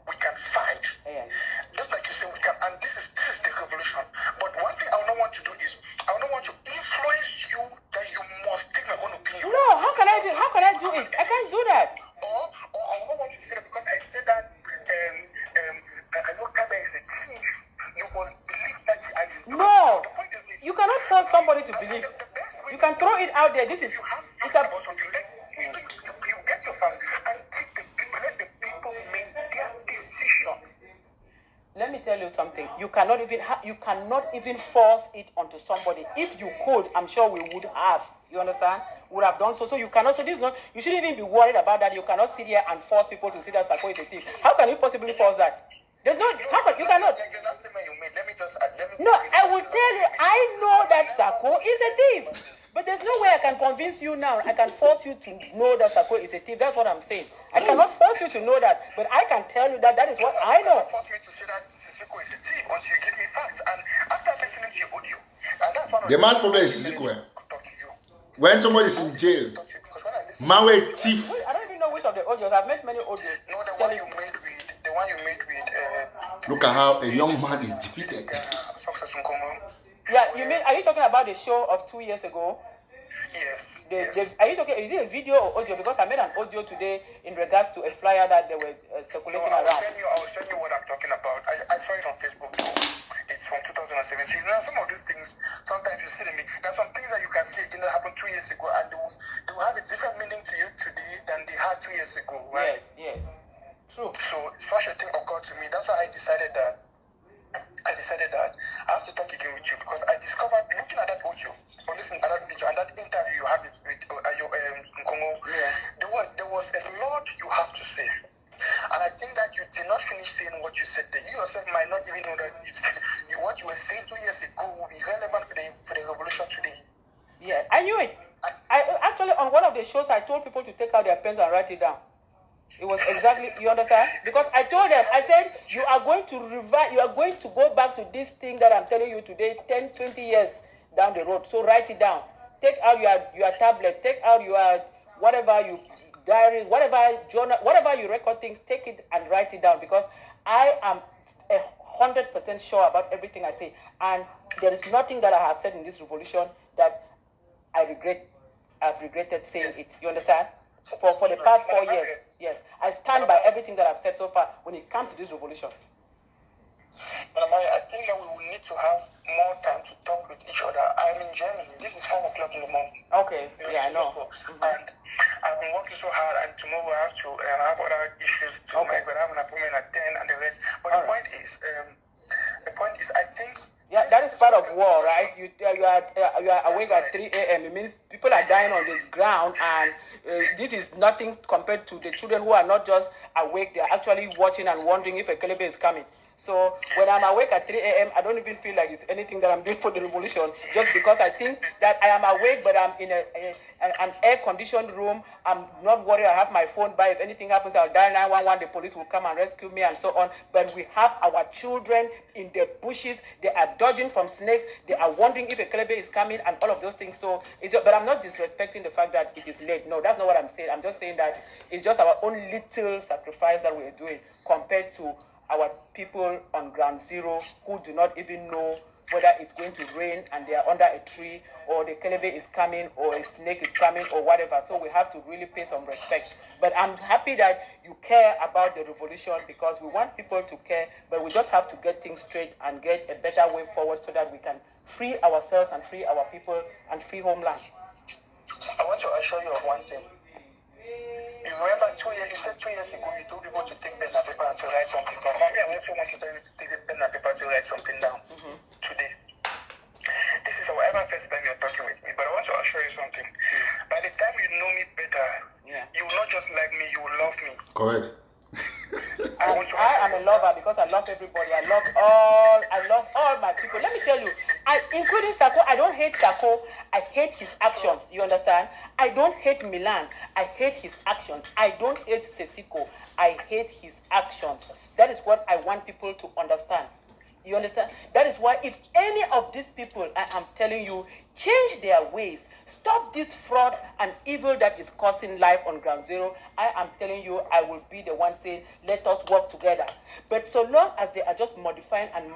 we can fight. Yeah. Just like you say, we can, and this is the revolution. But one thing I don't want to do is I don't want to influence you that you must take my own opinion. No, how can I do it? I can't do that. Or I don't want to say that because I said that Ayokaba is a thief. You must believe that I. No, the point is this. you cannot force somebody to believe. You can throw it out there. This is You have it's a. about something. You get your facts and let the people make their decision. Let me tell you something. You cannot even force it onto somebody. If you could, I'm sure we would have. You understand? Would have done so. So you cannot. So this is not. You shouldn't even be worried about that. You cannot sit here and force people to see that Sako is a thief. How can you possibly force that? There's no. How can you cannot? Like the last statement you made. Let me No, I will tell you. I know that Sako is a thief. But there's no way I can convince you now. I can force you to know that Sako is a thief. That's what I'm saying. I cannot force you to know that, but I can tell you that is what I know. Force me to say that Sako is a thief until you give me facts. And after listening to your audio, and that's one of The man's problem is Sako. When somebody is in jail, man will thief. I don't even know which of the audios. I've made many audios. No, the one you made with Look at how a young man is defeated. Yeah, you mean, are you talking about the show of 2 years ago? Yes. Are you talking, is it a video or audio? Because I made an audio today in regards to a flyer that they were circulating I around. will send you what I'm talking about. I saw it on Facebook too. It's from 2017. You know, some of these things, sometimes you see them. There's some things that you can see that happened 2 years ago, and they will have a different meaning to you today than they had 2 years ago, right? Yes. True. So such a thing occurred to me. That's why I decided that I have to talk again with you, because I discovered, looking at that audio, or listening to that video and that interview you had with Nkongo, there was a lot you have to say. And I think that you did not finish saying what you said there. You yourself might not even know that what you were saying 2 years ago will be relevant for the revolution today. Yeah, I knew it. I actually, on one of the shows, I told people to take out their pens and write it down. It was exactly, you understand? Because I told them, I said, you are going to go back to this thing that I'm telling you today 10, 20 years down the road. So write it down. Take out your tablet, take out your whatever you diary, whatever journal, whatever you record things, take it and write it down, because I am 100% sure about everything I say. And there is nothing that I have said in this revolution that I've regretted saying it. You understand? For the past 4 years, yes, I stand by everything that I've said so far when it comes to this revolution. But I think that we will need to have more time to talk with each other. I'm in Germany. This is 5 o'clock in the morning. Okay, yeah, I know. And I've been working so hard, and tomorrow I have to have other issues to make, but I have an appointment at 10 and the rest. But the point is, I think. Yeah, that is part of war, right? You are awake at 3 a.m. It means people are dying on this ground, and this is nothing compared to the children who are not just awake. They are actually watching and wondering if a Kelebe is coming. So when I'm awake at 3 a.m., I don't even feel like it's anything that I'm doing for the revolution, just because I think that I am awake, but I'm in an air-conditioned room. I'm not worried. I have my phone by. If anything happens, I'll dial 911. The police will come and rescue me and so on. But we have our children in the bushes. They are dodging from snakes. They are wondering if a kelebe is coming and all of those things. So, but I'm not disrespecting the fact that it is late. No, that's not what I'm saying. I'm just saying that it's just our own little sacrifice that we're doing compared to our people on ground zero who do not even know whether it's going to rain and they are under a tree, or the kelebe is coming, or a snake is coming, or whatever. So we have to really pay some respect. But I'm happy that you care about the revolution, because we want people to care, but we just have to get things straight and get a better way forward so that we can free ourselves and free our people and free homeland. I want to assure you of one thing. You remember 2 years, you said 2 years ago you told people to take pen and paper and to write something down. Mommy, I also want to tell you to take pen and paper to write something down today. This is our first time you're talking with me, but I want to assure you something. By the time you know me better, you will not just like me, you will love me. Correct. I am a lover because I love everybody. I love all my people. Let me tell you, including Sako, I don't hate Sako. I hate his actions. You understand? I don't hate Milan. I hate his actions. I don't hate Sesiko. I hate his actions. That is what I want people to understand. You understand? That is why if any of these people, I am telling you, change their ways, stop this fraud and evil that is causing life on ground zero, I am telling you, I will be the one saying, let us work together. But so long as they are just modifying and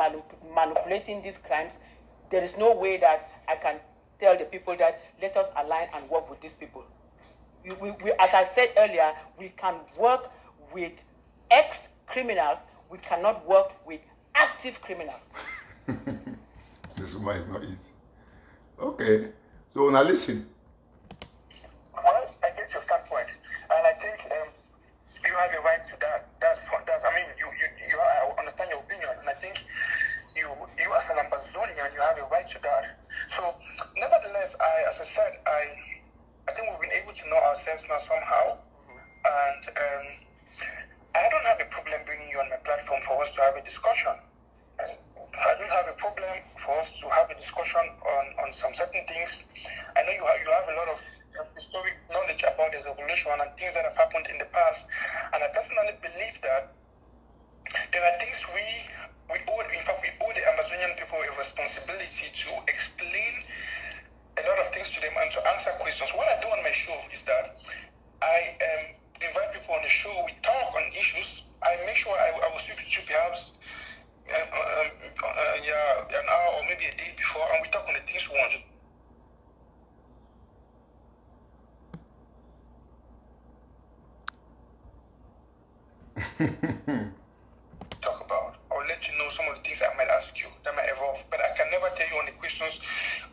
manipulating these crimes, there is no way that I can tell the people that let us align and work with these people. As I said earlier, we can work with ex-criminals, we cannot work with active criminals. This one is not easy. Okay, so now listen. Well, I get your standpoint, and I think you have a right to that. I mean, I understand your opinion, and I think you as an Ambazonian, you have a right to that. So, nevertheless, as I said, I think we've been able to know ourselves now somehow, and I don't have a problem bringing you on my platform for us to have a discussion. I don't have a problem for us to have a discussion on some certain things. I know you have a lot of historic knowledge about the revolution and things that have happened in the past, and I personally believe that there are things we owe the Amazonian people a responsibility to explain a lot of things to them and to answer questions. What I do on my show is that I invite people on the show, we talk on issues. I make sure I will speak with you perhaps an hour or maybe a day before, and we talk on the things we want to talk about. I'll let you know some of the things I might ask you that might evolve, but I can never tell you on the questions.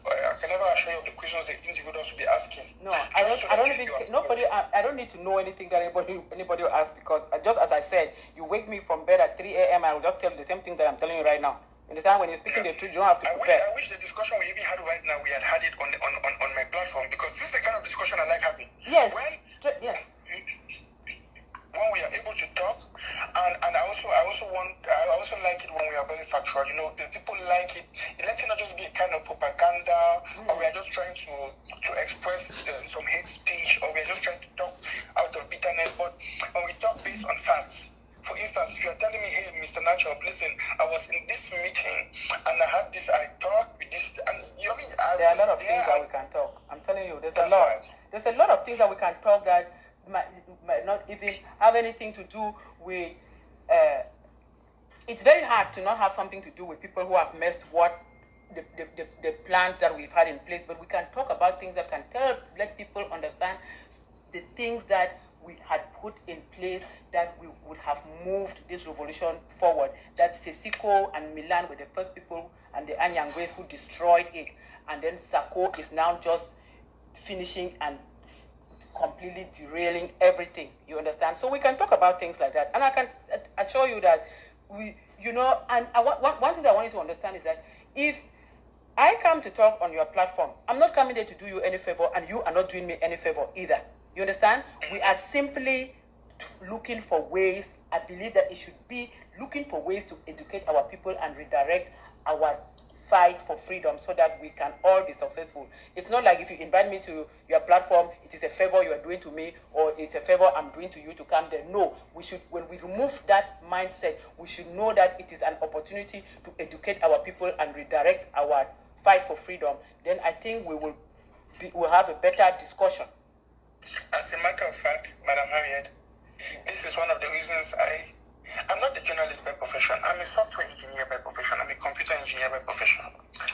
I can never assure you of the questions the individuals will be asking. No, I don't need to know anything that anybody will ask, because just as I said, you wake me from bed at 3 a.m. I will just tell you the same thing that I'm telling you right now. You understand? When you're speaking the truth, you don't have to prepare. I wish the discussion we even had right now, we had it on my platform, because this is the kind of discussion I like having. Yes. Yes. When we are able to talk, and I also like it when we are very factual. You know, the people like it. Let it not just be a kind of propaganda, or we are just trying to express some hate speech, or we are just trying to talk out of bitterness. But when we talk based on facts, for instance, if you are telling me, hey, Mr. Natural, listen, I was in this meeting and I had this, I talked with this, and you know, there are a lot of things that we can talk. I'm telling you, there's a lot. There's a lot of things that we can talk that might not even have anything to do with. It's very hard to not have something to do with people who have messed what the plans that we've had in place, but we can talk about things that can let people understand the things that we had put in place that we would have moved this revolution forward. That Sesiko and Milan were the first people, and the Anyangwes who destroyed it, and then Sako is now just finishing and completely derailing everything. You understand? So we can talk about things like that, and I can assure you that one thing I want you to understand is that if I come to talk on your platform, I'm not coming there to do you any favor, and you are not doing me any favor either. You understand? We are simply looking for ways I believe that it should be looking for ways to educate our people and redirect our fight for freedom so that we can all be successful. It's not like if you invite me to your platform, it is a favor you are doing to me, or it's a favor I'm doing to you to come there. No, we should, when we remove that mindset, we should know that it is an opportunity to educate our people and redirect our fight for freedom. Then I think we'll have a better discussion. As a matter of fact, Madam Harriet, this is one of the reasons I'm not a journalist by profession. I'm a software engineer by profession. I'm a computer engineer by profession.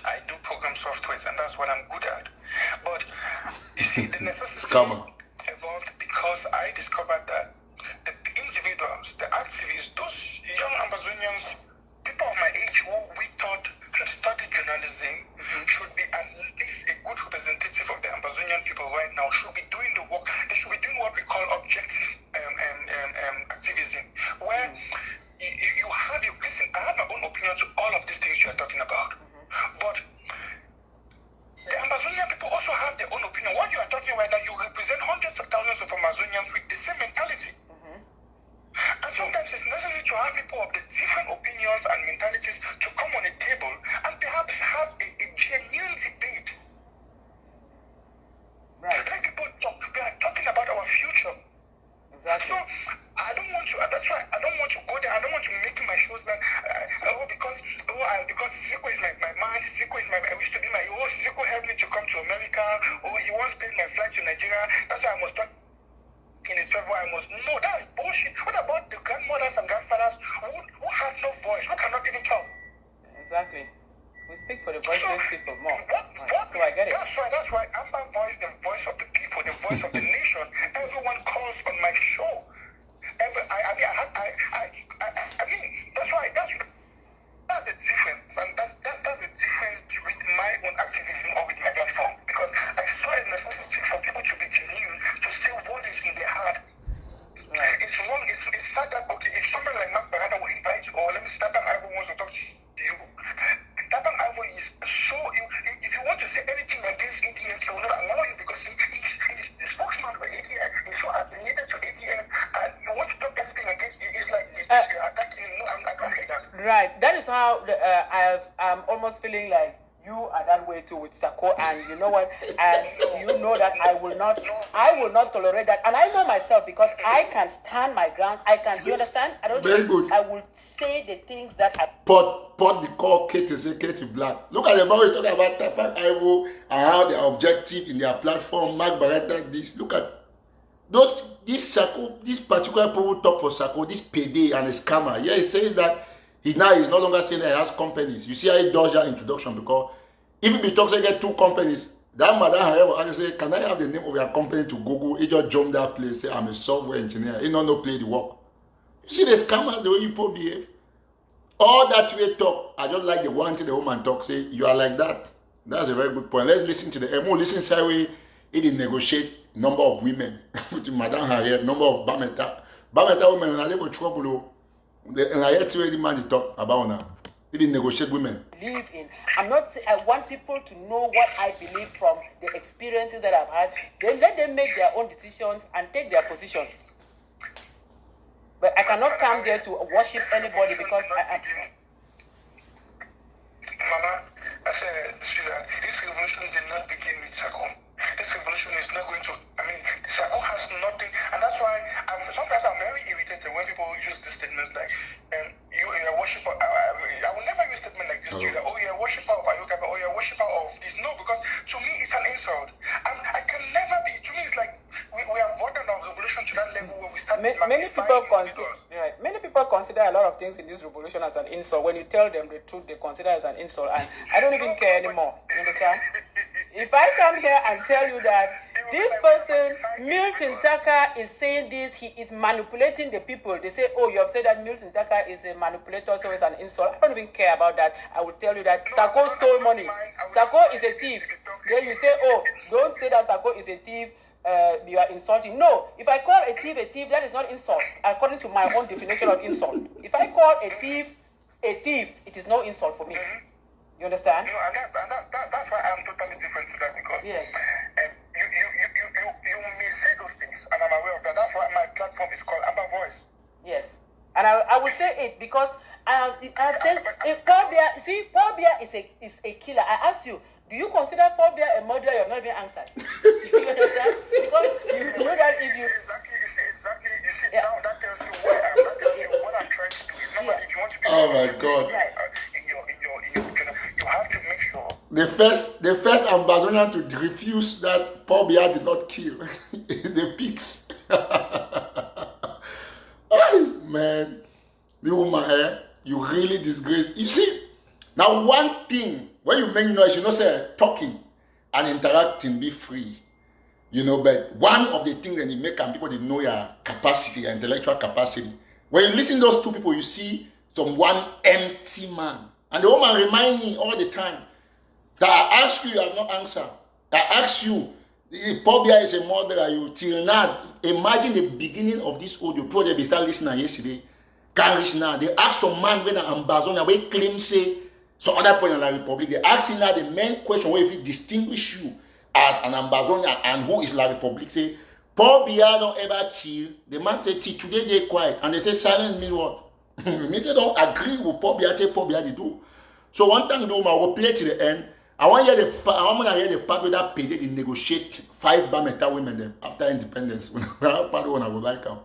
I do program softwares, and that's what I'm good at. But you see, the necessity evolved because I discovered that the individuals, the activists, those young Amazonians, people of my age who we thought had studied journalism, should be at least a good representative of the Amazonian people right now, should be doing the work. They should be doing what we call objective activism, where you have your, listen, I have my own opinion to all of these things you are talking about, but the Amazonian people also have their own opinion. What you are talking about, that you represent hundreds of thousands of Amazonians with the same mentality. And sometimes it's necessary to have people of the different opinions and mentalities to come on a table and perhaps have a genuine debate. Right. Let people talk. We are talking about our future. Exactly. So I don't want to. That's why I don't want to go there. I don't want to make my shows that because Sako is my man. Sako is my. I wish to be my. Sako helped me to come to America. He once paid my flight to Nigeria. That's why I must talk in his favor. I must. No, that is bullshit. What about the grandmothers and grandfathers who have no voice, who cannot even talk? Exactly. We speak for the voiceless people more. So I get it. That's why Amber Voice, the voice of the people, the voice of the nation. Everyone calls on my show. I mean, that's why that's the difference, and that's the difference with my own activism or with my platform, because I saw the necessity for people to be genuine, to say what is in their heart. Right. It's wrong. It's sad that, okay, if somebody like Mark Barada will invite you, or let me start an Ivo wants to talk to you. Tapan Ivo is so, if you want to say anything against ADF, he will not allow you, because he's the spokesman for ADF. He's so affiliated to ADF, and you want to talk anything against you, it's like you're attacking him. No, I can't say that. Right. That is how I'm almost feeling like you are that way too with Sako, and you know what? And you know that I will not tolerate that. And I know myself, because I can stand my ground. You understand? I don't. Very good. I will say the things that I. Pot the call Kate to say Kate Black. Look at them always talking about Tapan Ivo and how they're objective in their platform. Mark Barata, this. Look at this Sako, this particular people who talk for Sako, this payday and a scammer. Yeah, he says that he's no longer saying that he has companies. You see how he does that introduction, because if he talks, I get two companies. That madam, however, I say, can I have the name of your company to Google? He just jump that place, say, I'm a software engineer. He no play the work. You see the scammers, the way you people behave. All that way talk, I just like the one thing the woman talk, say, you are like that. That's a very good point. Let's listen to the Emo. Listen, say, he didn't negotiate number of women with Madame Harriet, number of Bamenda. Bamenda women, and they go trouble. And I heard the man he talk about now. He didn't negotiate women. Believe in. I want people to know what I believe from the experiences that I've had. Then let them make their own decisions and take their positions. But I cannot come there to worship anybody, because Mama, I said, sweetheart, this revolution did not begin with Sako. This revolution is not going to, Sako has nothing, and that's why sometimes I'm very irritated when people use the statements like, you're a worshiper. I will never use statement like this to you, that, oh, you're a worshiper of Ayuka, or you're a worshiper of this. No, because to me it's an insult. And I can never be, to me it's like, we have voted our revolution to that level where we start many people consider a lot of things in this revolution as an insult. When you tell them the truth, they consider it as an insult, and I don't even care anymore. You understand? If I come here and tell you that this person, Milton Tucker, is saying this, he is manipulating the people. They say, oh, you have said that Milton Tucker is a manipulator, so it's an insult. I don't even care about that. I will tell you that Sako stole money. Sako is a thief. Then you say, oh, don't say that Sako is a thief. You are insulting. No, if I call a thief, that is not insult, according to my own definition of insult. If I call a thief, it is no insult for me. You understand? No, and that's why I'm totally different to that, because yes. You may say those things, and I'm aware of that. That's why my platform is called Amber Voice. Yes. And I will say it because I said, if Paul Biya, see, Paul Biya is a killer. I asked you, do you consider Paul Biya a murderer? You have not even answered. You understand? Because you know that if you... Exactly. You see, yeah. Now that tells you where I am. That tells you what I'm trying to do. It's not if you want to be... Oh my God. You have to make sure... The first Ambazonian to refuse that Paul Biya did not kill the pigs. Oh, man. The woman, you really disgrace. You see, now one thing, when you make noise, you know, say talking and interacting be free. You know, but one of the things that they make and people they know your capacity, your intellectual capacity. When you listen to those two people, you see some one empty man. And the woman remind me all the time that I ask you have not answered. I ask you, Paul Biya is a murderer, you till now. Imagine the beginning of this audio project they start listening yesterday. Can't reach now. They ask some man when an Ambazonia we claim say some other point in the Republic. They ask him now the main question where if it distinguish you as an Ambazonia and who is La Republic. Say Paul Biya don't ever kill. The man say today they quiet and they say silence mean what? Means they don't agree with Paul Biya. Say Paul Biya they do. So one time do I will play to the end. I want to hear the part where that paid they negotiate 5 Bamenda women them after independence. When I part one I would like them.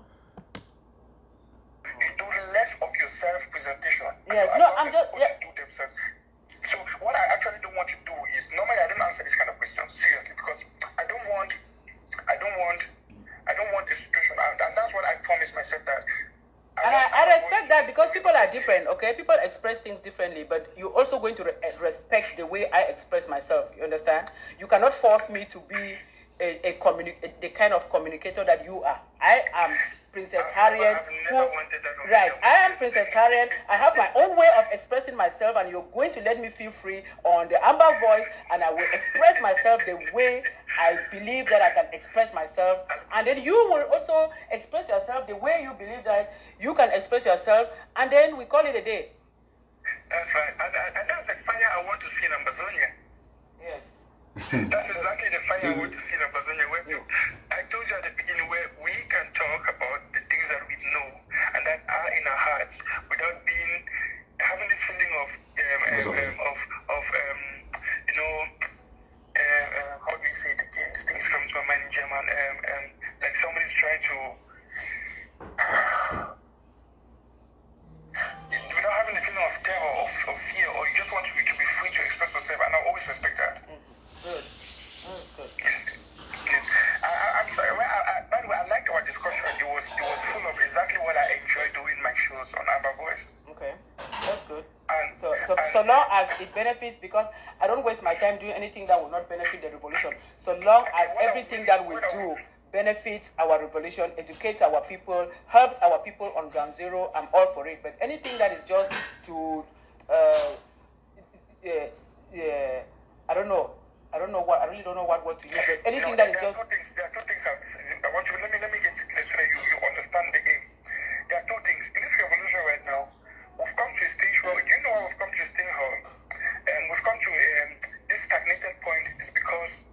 You do less of your self-presentation. Yes, no, I'm just... Yeah. Do themselves. So what I actually don't want to do is, normally I don't answer this kind of question, seriously, because I don't want a situation, and that's what I promised myself that... And I respect that because people are different, okay? People express things differently, but you're also going to respect the way I express myself, you understand? You cannot force me to be the kind of communicator that you are. I am Princess Harriet. Right, I am Princess Harriet. I have my own way of expressing myself, and you're going to let me feel free on the Amber Voice, and I will express myself the way I believe that I can express myself. And then you will also express yourself the way you believe that you can express yourself, and then we call it a day. That's right. And that's the fire I want to see in Amazonia. Yes. That's exactly the fire I want to see in Amazonia. Where I told you at the beginning where we can talk about the things that we know and that are in our hearts without having this feeling of how do we say it again? This thing comes to my mind in German. Like somebody's trying to without having the feeling of terror, of fear, or you just want to be free to express yourself, and I always respect that. Good. Good. Yes. I'm sorry. By the way, I liked our discussion. It was full of exactly what I enjoy doing my shows on Amber Voice. Okay, that's good. And so long as it benefits, because I don't waste my time doing anything that will not benefit the revolution. So long as everything that we do benefits our revolution, educates our people, helps our people on ground zero, I'm all for it. But anything that is just to, I really don't know what word to use. But anything that is just... There are two things I want you, let me get it clear so that you understand the aim. There are two things. In this revolution right now, we've come to a stage where, you know why we've come to a stage where we've come to this stagnated point is because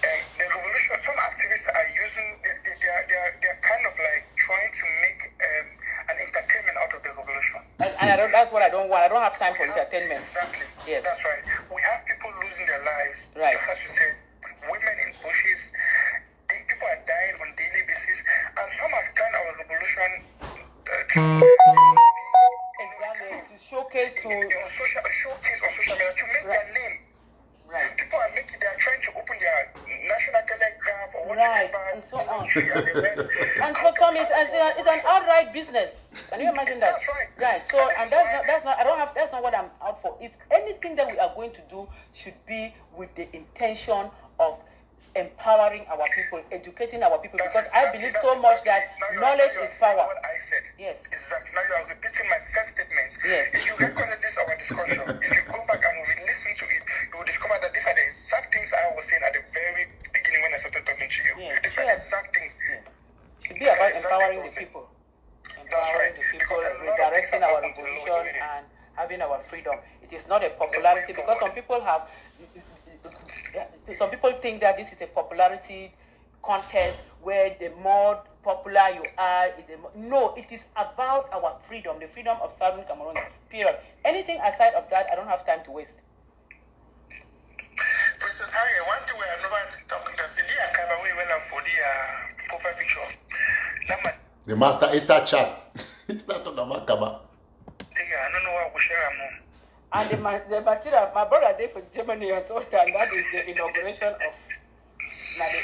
the revolution, some activists are using, they're kind of like trying to make an entertainment out of the revolution. And that's what I don't want. I don't have time for entertainment. Exactly. Yes. That's right. We have people losing their lives. Right. Just as you said, women in bushes, people are dying on a daily basis, and some have turned our revolution to showcase to showcase on social media to make their name. Right. People are they are trying to open their national telegraph or whatever. Right. And so on. And for some, it's an outright business. Can you imagine that? That's right. Right. So, and that's not what I'm out for. If anything that we are going to do should be with the intention of empowering our people, educating our people, because I believe so much that knowledge is power. What I said. Yes. Exactly. Now you are repeating my first statement. Yes. If you recorded this our discussion, if you go back and re-listen to it, you will discover that these are the exact things I was saying at the very beginning when I started talking to you. Yes. These are the exact things. Yes. It should be about empowering the people. Empowering the people, redirecting our revolution and having our freedom. It is not a popularity, because some people think that this is a popularity contest where the more popular you are, no, it is about our freedom, the freedom of Southern Cameroon, period. Anything aside of that, I don't have time to waste. Princess Harry, one thing we have never talked about, the cover we went for the profile picture. The master is that chat. It's not talking about Kaba. I don't know what we share among. And the material, my brother did for Germany and so on, and that is the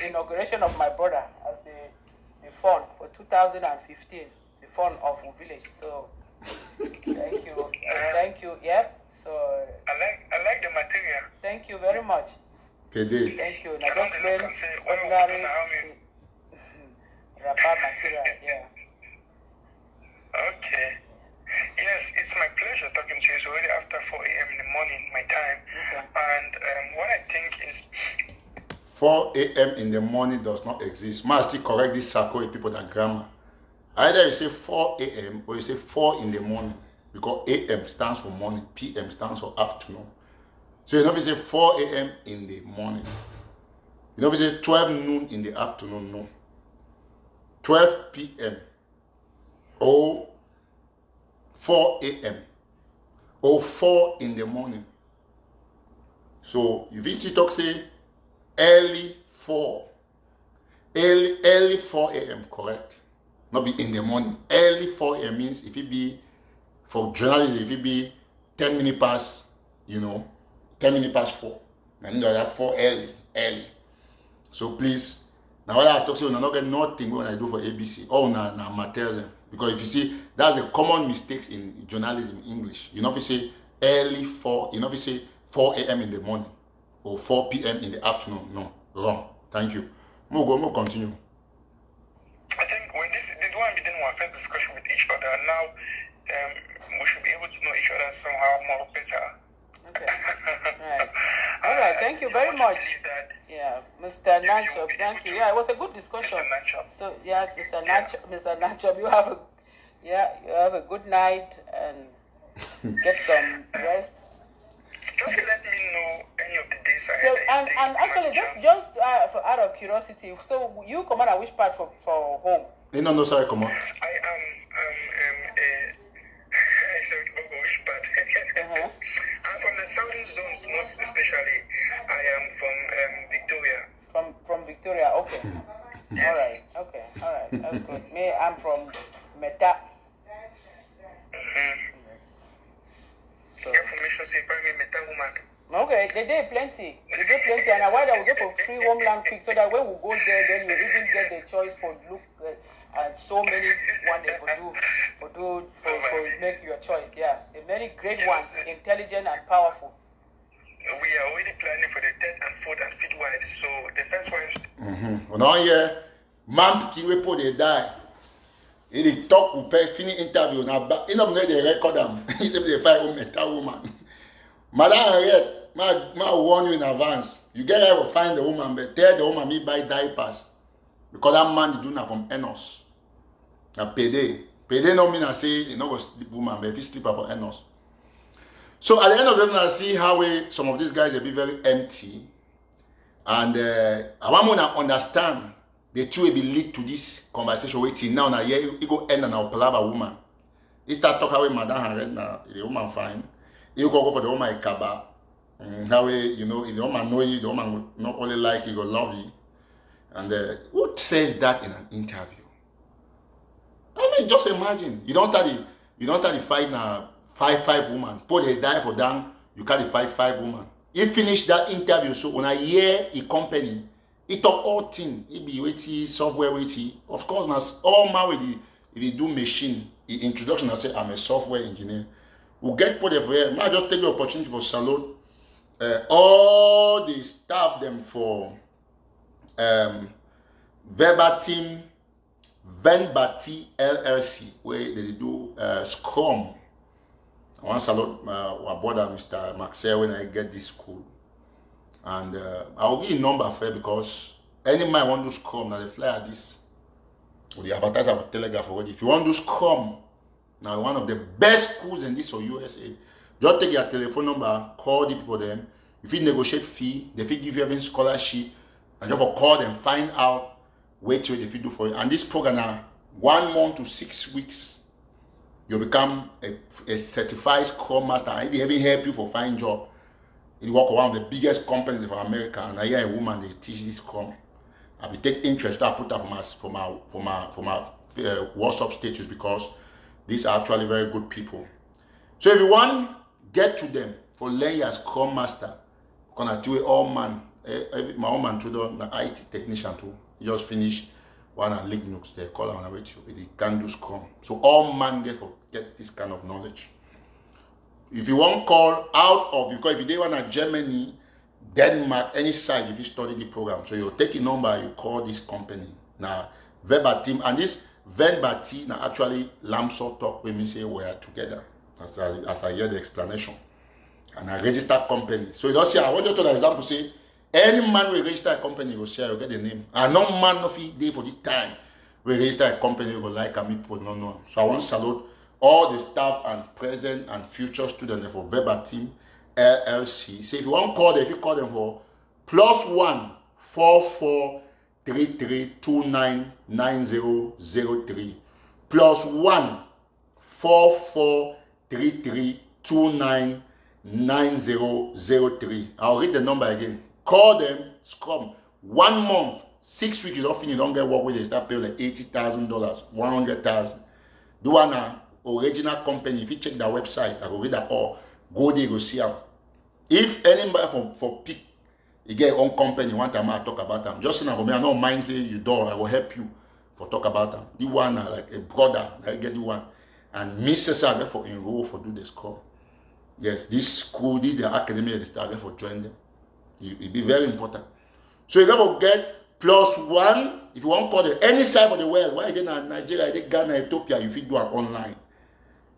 inauguration of my brother as the fund for 2015, the fund of village. So thank you, thank you. Yep. So I like the material. Thank you very much. PD. Thank you. Now just plain ordinary rapper material. Yeah. Okay. Yes, it's my pleasure talking to you. It's already after 4 a.m. in the morning, my time. Okay. And what I think is 4 a.m. in the morning does not exist. Must still correct this Sako people that grammar. Either you say 4 a.m. or you say 4 in the morning. Because a.m. stands for morning, p.m. stands for afternoon. So you know if you say 4 a.m. in the morning. You know if you say 12 noon in the afternoon, no. 12 p.m. or 4 a.m. or 4 in the morning. So if you talk say early 4 a.m. correct. Not be in the morning. Early 4 a.m. means if it be for journalism, if it be 10 minutes past, 10 minutes past 4. And that 4 early. So please, now what I talk to you, not get nothing when I do for ABC. Oh, na matters. Because if you see, that's the common mistakes in journalism in English. You know if you say early 4, you know if you say 4 a.m. in the morning or 4 p.m. in the afternoon. No, wrong. Thank you. We'll continue. I think when this one we didn't want first discussion with each other, now we should be able to know each other somehow more better. Okay. Right. All right. Thank you very much. Yeah, Mr. Nacho. Thank you. Yeah, it was a good discussion. So yes, Mr. Nacho, you have a good night and get some rest. Just let me know any of the days I So had. and actually, just for out of curiosity, so you come out at which part for home? No, sorry, come on. I am which part? I'm from the southern zones, most especially. I am from Victoria. From Victoria, okay. Yes. All right, that's good. Me, I'm from Meta. So. Information say probably Meta woman. Okay, they did plenty. And why they will get for free homeland pick so that when we go there, then you even get the choice for look and so many one they for make your choice. Yeah, the many great ones, intelligent and powerful. We are already planning for the third and fourth and fifth wives. So the first wives. Well, now here, man picking we put they die. He talk with pay finish interview now, but you know they record them. He said they find a metal woman. Madam Harriet, ma warn you in advance. You get there to find the woman, but tell the woman me buy diapers. Because that man is doing that from Enos. Now payday. Payday no mean I say you know go sleep woman, but if you sleep for Enos. So at the end of the day, I see how some of these guys will be very empty. And I want to understand the two will be lead to this conversation waiting now. Now, you go end and I'll palava woman. He start talking with Madam Harriet now, the woman fine. You go for the woman Kaba. That way, if the woman know you, the woman will not only like you, will love you. And who says that in an interview? I mean, just imagine. You don't start the fight now. 5 woman. Put a die for down, you can't fight 5 woman. He finished that interview, so when I hear a company, he talk all thing. He be waiting, software waiting. Of course, now all man with the do machine, the introduction, I say I'm a software engineer. We'll get put there. I just take the opportunity for salute all the staff them for Verbatim Venbati LLC, where they do Scrum. I want to salute my brother, Mr. Maxwell, when I get this school. And I'll give you a number for it because any man want to Scrum, now they fly at this. With the advertiser of Telegraph already. If you want to Scrum, now one of the best schools in this for USA, just take your telephone number, call the people them. If you negotiate fee, they will give you even scholarship. And just call them, find out wait till if you do for you. And this program now 1 month to 6 weeks. You become a certified Scrum Master. I even help you for find job. You work around the biggest companies of America, and I hear a woman they teach this Scrum. I will take interest. I put up for my WhatsApp status because these are actually very good people. So if you want, get to them for learn your Scrum Master. Gonna do it all man. My own man to the IT technician too. He just finished one and Linux. They call on which they can do Scrum. So all man get this kind of knowledge. If you want call out of, because if you want to Germany, Denmark, any side, if you study the program, so you take a number, you call this company. Now, verbatim, and this verbatim, now actually Lamso talk when we say we are together, as I hear the explanation. And I register company. So you don't say, I want you to the example say, any man will register a company, will share, you get the name. And no man of it day for this time will register a company, will like and people don't know. So I want to salute all the staff and present and future students for verbatim LLC. So if you want to call them, if you call them for +1 44 33 29 9003 +1 44 33 29 9003. I'll read the number again. Call them, Scrum. 1 month, 6 weeks, you don't finish, you don't get work with, they start paying like $80,000, $100,000. Do one original company. If you check their website, I will read that all. Go there, go see them. If anybody for pick, you get your own company, one time I talk about them. Just for me, I don't mind saying you don't, I will help you for talk about them. The one like a brother, I get the one. And Mrs. I for enroll for do the Scrum. Yes, this school, this is the academy, they start for join them. It be very important. So you gotta get +1 if you want to call them any side of the world. Why they in Nigeria, they Ghana, Ethiopia, you fit do it online.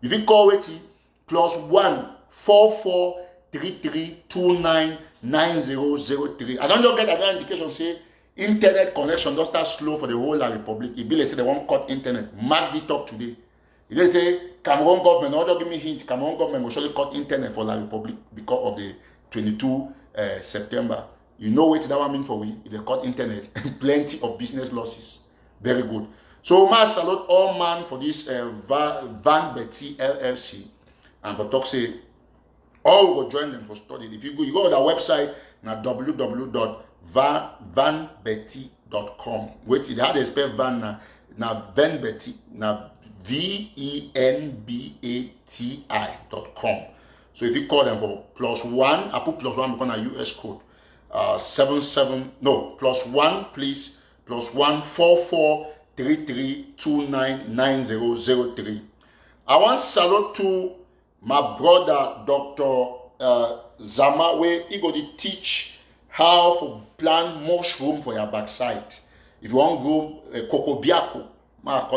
You fit call it +1 44 33 29 9003. I don't just get another indication say internet connection just start slow for the whole Republic. It be like say they won't cut internet. Mark it up today. If they say Cameroon government, or give me hint, Cameroon government will surely cut internet for the Republic because of the 22 September. You know what that one mean for we? If they cut internet, plenty of business losses. Very good. So I salute all man for this Van Betty LLC. And for talk say, all will join them for study. If you go to their website, now www.vanbetty.com. Wait, they had to spell Van now Vanbetty, now VENBATI.com. So if you call them for +1, I put +1 because a US code. +1 please, +1 44 33 29 9003. I want to salute to my brother Dr. Zama, where he go to teach how to plant mushroom for your backside. If you want to grow kokobiako, I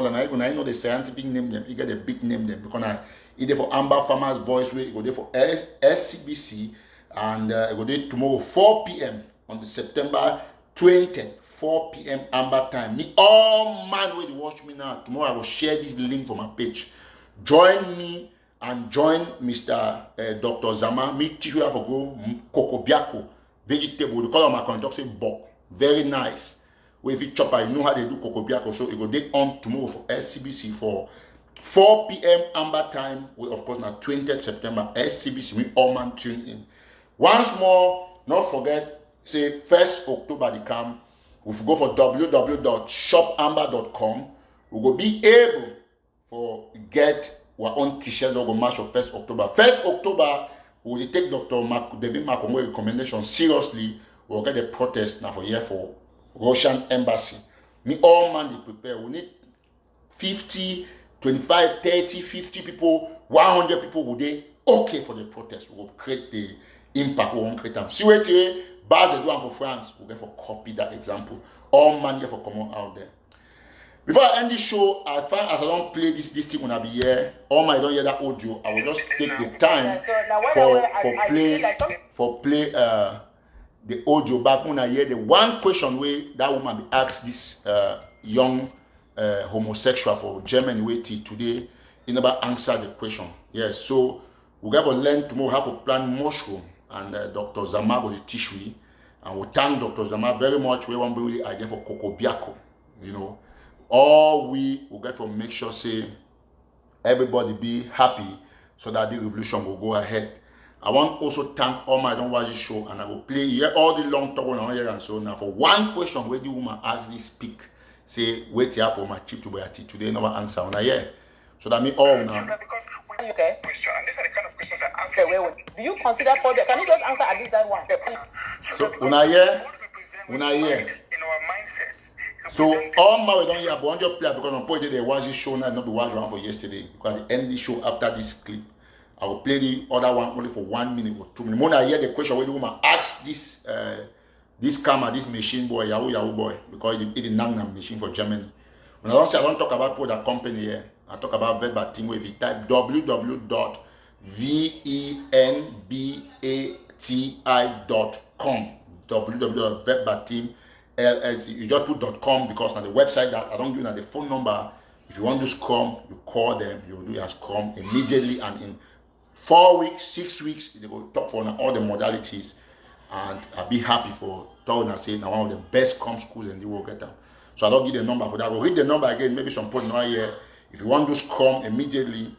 know the scientific name them, you get the big name them because either for Amber Farmers Boys Way, you go there for SCBC, and you go there tomorrow 4 p.m. on the September 20th, 4 p.m. Amber time. Me all man will watch me now. Tomorrow I will share this link for my page. Join me and join Mr. Dr. Zama. Me teach you how to grow kokobiako vegetable. The color of my contact say bok. Very nice. If you chopper, you know how they do kokobiako. So it will be on tomorrow for SCBC for 4 p.m. Amber time. We of course now 20th September SCBC. We all man tune in. Once more, not forget, say 1st October the camp. We go for www.shopamber.com. We will be able to get our own t-shirts or go match of 1st October. 1st October, we will take Dr. David Makongo recommendation seriously. We will get the protest now for here for Russian embassy. Me all man they prepare. We need 50, 25, 30, 50 people, 100 people would they okay for the protest. We will create the impact we won't create them. See what you bars they do for France, we'll get for copy that example. All man here for come out there. Before I end this show, I find as I don't play this thing when I be here, all my don't hear that audio, I will just take the time for play the audio back when I hear the one question where that woman be asked this young homosexual for Germany waiting today, he never answered the question. Yes, so we're going to learn tomorrow how to plant mushroom, and Dr. Zama will teach me, and we thank Dr. Zama very much. We want to really idea for kokobiako. You know, all we will get to make sure say everybody be happy so that the revolution will go ahead. I want also thank all my don't watch this show, and I will play here all the long talk on here and so now for one question where the woman actually speak, say wait here for my trip to Bayati today, never answer on here. So that me all now. Okay. Question, and these are the kind of questions I ask. Do you consider Paul Biya? Can you just answer at least that one? So una here, in our mindset. so all my we don't hear about your player because on point they watch this show now, not the watch one for yesterday. Because the end the show after this clip. I will play the other one only for 1 minute or 2 minutes. When I hear the question where the woman asks this camera, this machine boy, Yahoo boy, because it is Nangnam machine for Germany. When I don't say I don't talk about people that company here, I talk about Verba team. If you type www.verbati.com, www.verbateam LLC, you just put .com because now the website that I don't give you the phone number. If you want to Scrum, you call them, you do your Scrum immediately, and in 4 weeks, 6 weeks, they will talk for all the modalities, and I'll be happy for telling and saying now one of the best Scrum schools in the world get them. So I don't give the number for that. I will read the number again, maybe some point now here. If you want to Scrum immediately,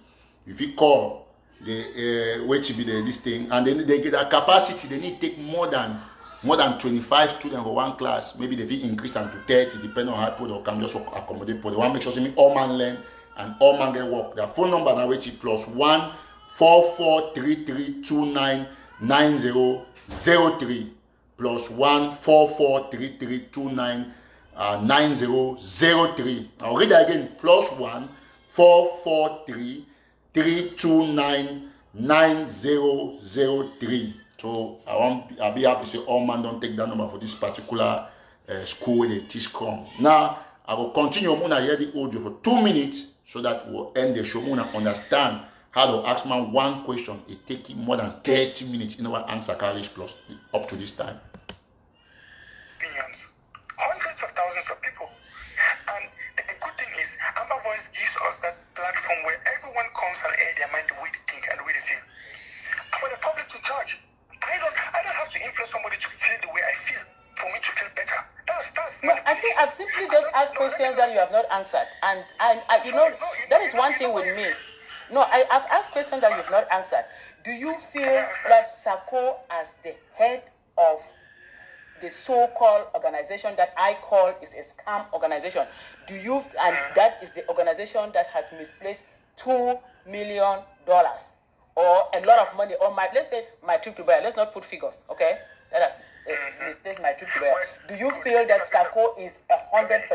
if you call the wait to be the this thing, and then they get a capacity, they need to take more than 25 students for one class. Maybe they will increase them to 30, depending on how people can just accommodate people. They want to make sure say all man learn and all man get work. Their phone number now which is +1 4433299003 +1 4433299003. I'll read that again. +1 4433299003. So I'll be happy to say all man don't take that number for this particular school where they teach Scrum. Now I will continue Muna hear the audio for 2 minutes so that we'll end the show. Muna understand how to ask man one question. It takes him more than 30 minutes in our answer carriage plus up to this time. Opinions. Hundreds of thousands of people. And the good thing is, Amber Voice gives us that platform where everyone comes and air their mind the way they think and the way they feel. And for the public to judge. I don't have to influence somebody to feel the way I feel for me to feel better. That's no, I think I've simply just asked questions that you have not answered. And you know, that is one thing with me. No, I've asked questions that you've not answered. Do you feel that Sako, as the head of the so-called organization that I call is a scam organization, and that is the organization that has misplaced $2 million or a lot of money, or let's say my trip to Bayer, let's not put figures, okay? That has misplaced my trip to Bayer. Do you feel that Sako is 100%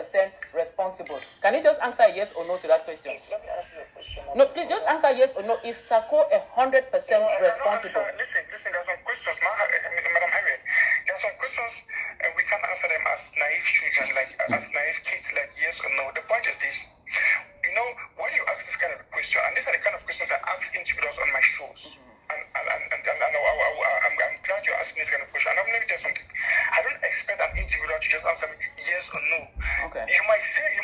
responsible? Can you just answer yes or no to that question? Let me answer your question. No, please just answer yes or no. Is Sako 100% responsible? Listen, there's some questions, Madam Harriet. There are some questions, and we can't answer them as naive children, as naive kids, like yes or no. The point is this. You know, when you ask this kind of a question, and these are the kind of questions I ask individuals on my shows, and I'm glad you're asking this kind of question. And let me tell you something. I don't expect an individual to just answer me yes or no. Okay. You might say, I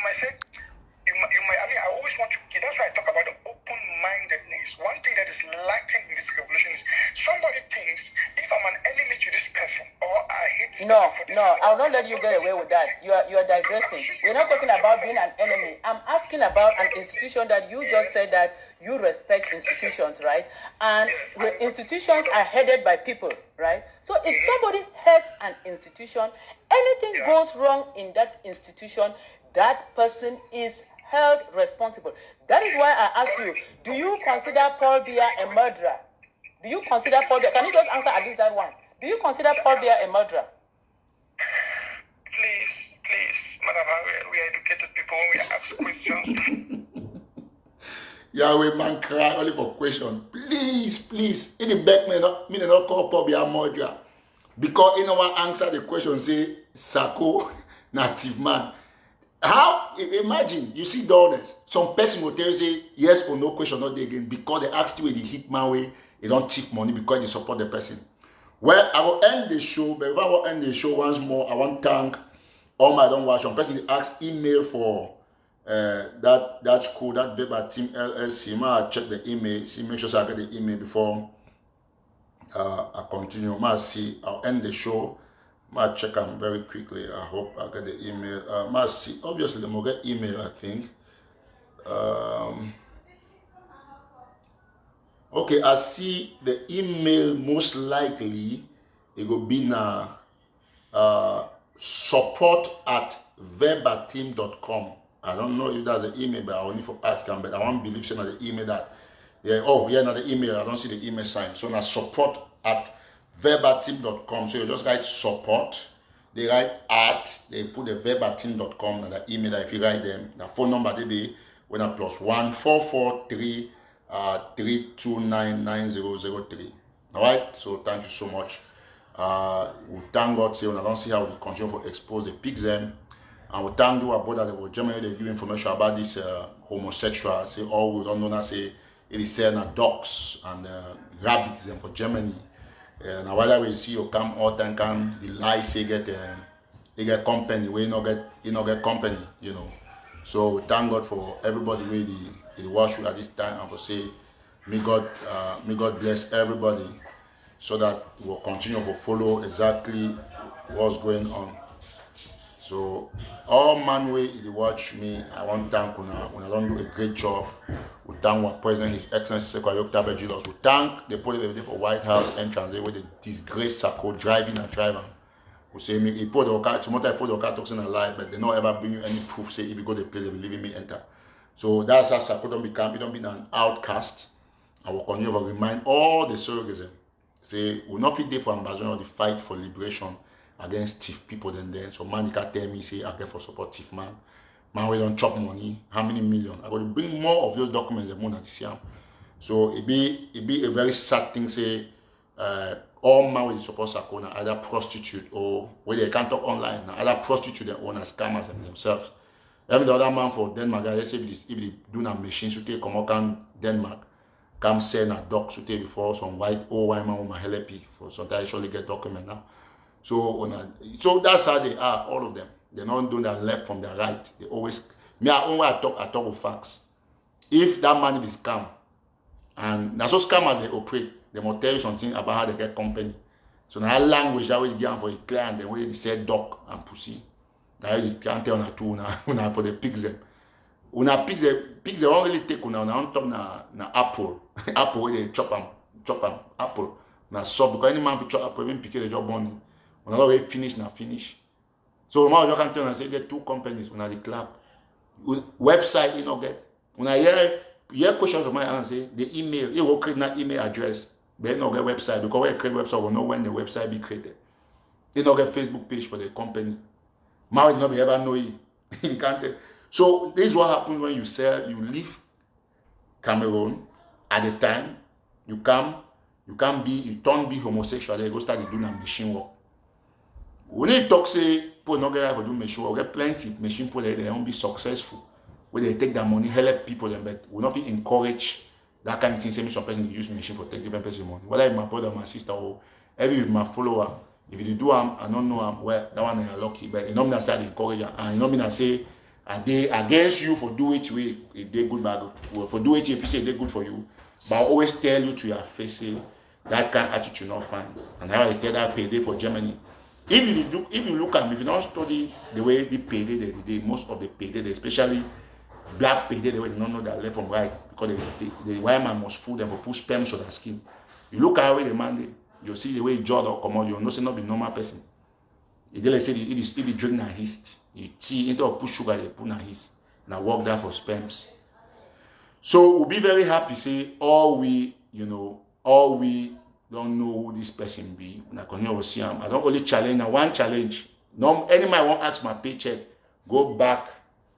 mean, I always want to, that's why I talk about the open-mindedness. One thing that is lacking in this revolution is somebody thinks if I'm an enemy to this person or I hate this person. No, I'll not let you get away with that. You are digressing. We're not talking about being an enemy. I'm asking about an institution that you just said that you respect institutions, right? And the institutions are headed by people, right? So if somebody heads an institution, anything goes wrong in that institution, that person is held responsible. That is why I ask you, do you consider Paul Biya a murderer? Do you consider Paul Biya? Can you just answer at least that one? Do you consider Paul Biya a murderer? Please, Madam Harriet, we are educated people when we ask questions. Yahweh man cry only for question. Please. In the back me not call Paul Biya a murderer. Because no one answer the question, say Sako native man. How? Imagine, you see dollars. Some person will tell you, say, yes or no question, not there again, because they asked you the hitman way, they don't take money because they support the person. Well, I will end the show, but if I will end the show once more, I want to thank all my don't watch. Some person asked email for that school, that Beba Team LLC. I check the email, see, make sure I get the email before I continue. I'll end the show. might check them very quickly. I hope I get the email. Might see, obviously, I'm gonna get email, I think. Okay, I see the email most likely it will be now support@verbatim.com. I don't know if that's the email, but I only for ask them, but I want to believe so the email that now the email, I don't see the email sign. So now support@verbatim.com. So you just write support, they write they put the verbatim.com and the email that if you write them, the phone number they be when I +1 443 3299003. All right, so thank you so much. We thank God, say, I don't see how we continue to expose the pigs them. And we thank our brother that will Germany, they give information about this homosexual. Say, all we don't know now, say, it is selling dogs and rabbits them for Germany. Now, whether we see you come out and come, the lie say they get company, we not get company, you know. So we thank God for everybody where they watch you at this time and for say, may God bless everybody, so that we'll continue to follow exactly what's going on. So all man way they watch me, I want to thank Una. Una don't do a great job. We thank our President, His Excellency Sako Jesus. We thank the police for White House entrance with the disgrace Sako driving. We say me he put the car tomorrow I put the car toxin alive, but they don't ever bring you any proof say if you go to the place they will leave me enter. So that's how Sako don't become, he don't be an outcast. I will continue to remind all the surrogates. Say we not fit there for ambassador the fight for liberation against thief people then. So man you can tell me say I get for support thief man. Man we don't chop money, how many million? I got to bring more of those documents than more than this year. So it be a very sad thing say all man with support Sako either prostitute or where they can't talk online, either prostitute their own as scammers themselves. Every the other man for Denmark, let's say if they do a machine so they come out Denmark. Come send a doc to take before some white man with my help for some time actually get document now. So that's how they are, all of them. They're not doing their left from their right. They always me I only I talk with facts. If that man is scam, and now so scammers they operate, they must tell you something about how they get company. So now language that way you get for a client, the way they say doc and pussy. Now you can't tell on two now for the pigs them. Una pigs they won't really take una on top na apple. Apple where they chop them apple. Na sub because any man will chop apple, even pick the job money. Una not really finish. So now you can tell and say get two companies una the club. Website you know get. Una hear questions of my answer, the email, you will create that email address, but you not get website because when you create website, we know when the website be created. You not get Facebook page for the company. Now you not be ever know it. You can't tell. So this is what happens when you leave Cameroon at the time, you turn be homosexual, you go start doing a machine work. When you talk say people not get to do machine work, get plenty of machine people they won't be successful. When they take that money, help people them, but will not be encourage that kind of thing. Say me some person they use machine for take different person money. Whether it's my brother, my sister, or every my follower, if you do I don't know well, that one is lucky, but you know me I say encourage and you know me I say are they against you for do it way if they good bad for do it if you say they good for you, but I always tell you to your face say that kind of attitude not fine. And how I tell that payday for Germany. If you look at if you don't study the way the payday they did, most of the payday, especially black payday, the way they don't know that left from right because the white man must fool them for put sperm on their skin. You look at the way the man did, you see the way he jawed or come out, you know say not be normal person. He like say it be drinking a hist. You see into a put sugar they put in his now work there for sperms. So we'll be very happy say all we don't know who this person be. When I continue to see him, I don't only challenge now one challenge. No any man won't ask my paycheck. Go back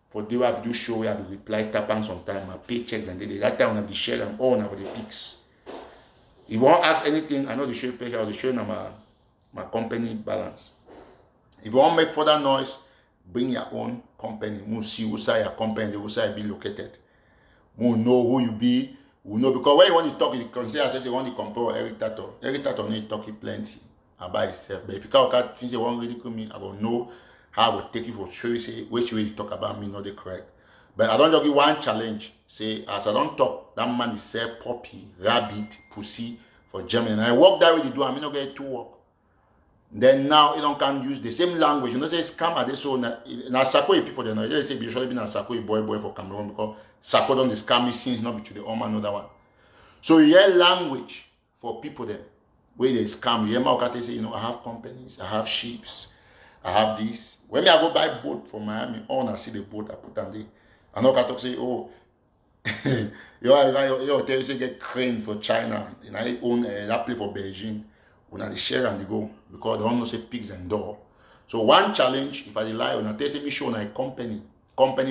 for the way I do show where I do reply tapping sometime my paychecks and that time I be share them all now for the pics. If you won't ask anything, I know the show paycheck or the show now my company balance. If you want to make further noise, bring your own company. We'll see who say your company, who say be located. We'll know who you be. We'll know because when you want to talk, you consider yourself you want to compare Eric TATAW. Eric TATAW need to talk plenty about himself. But if you can't think you want to ridicule me, I will know how I will take you for sure. Say which way you talk about me, not the correct. But I don't just give one challenge. Say as I don't talk, that man is sell puppy, rabbit, pussy for Germany. And I work that way to do. I mean not get to work. Then now you don't can use the same language. You know, say scam at this so now Sako people they know. They say usually been a Sako boy for Cameroon because Sako don't scam me since not be to the Oma another one. So you hear language for people then where they scam. You hear Maokate say, you know, I have companies, I have ships, I have this. When I go buy boat from Miami, all I see the boat I put on there. I know Katok say, oh, you tell you say get crane for China, and I own that place for Beijing. When I share and they go because they don't know say pigs and door. So one challenge, if I lie, when I tell me show my company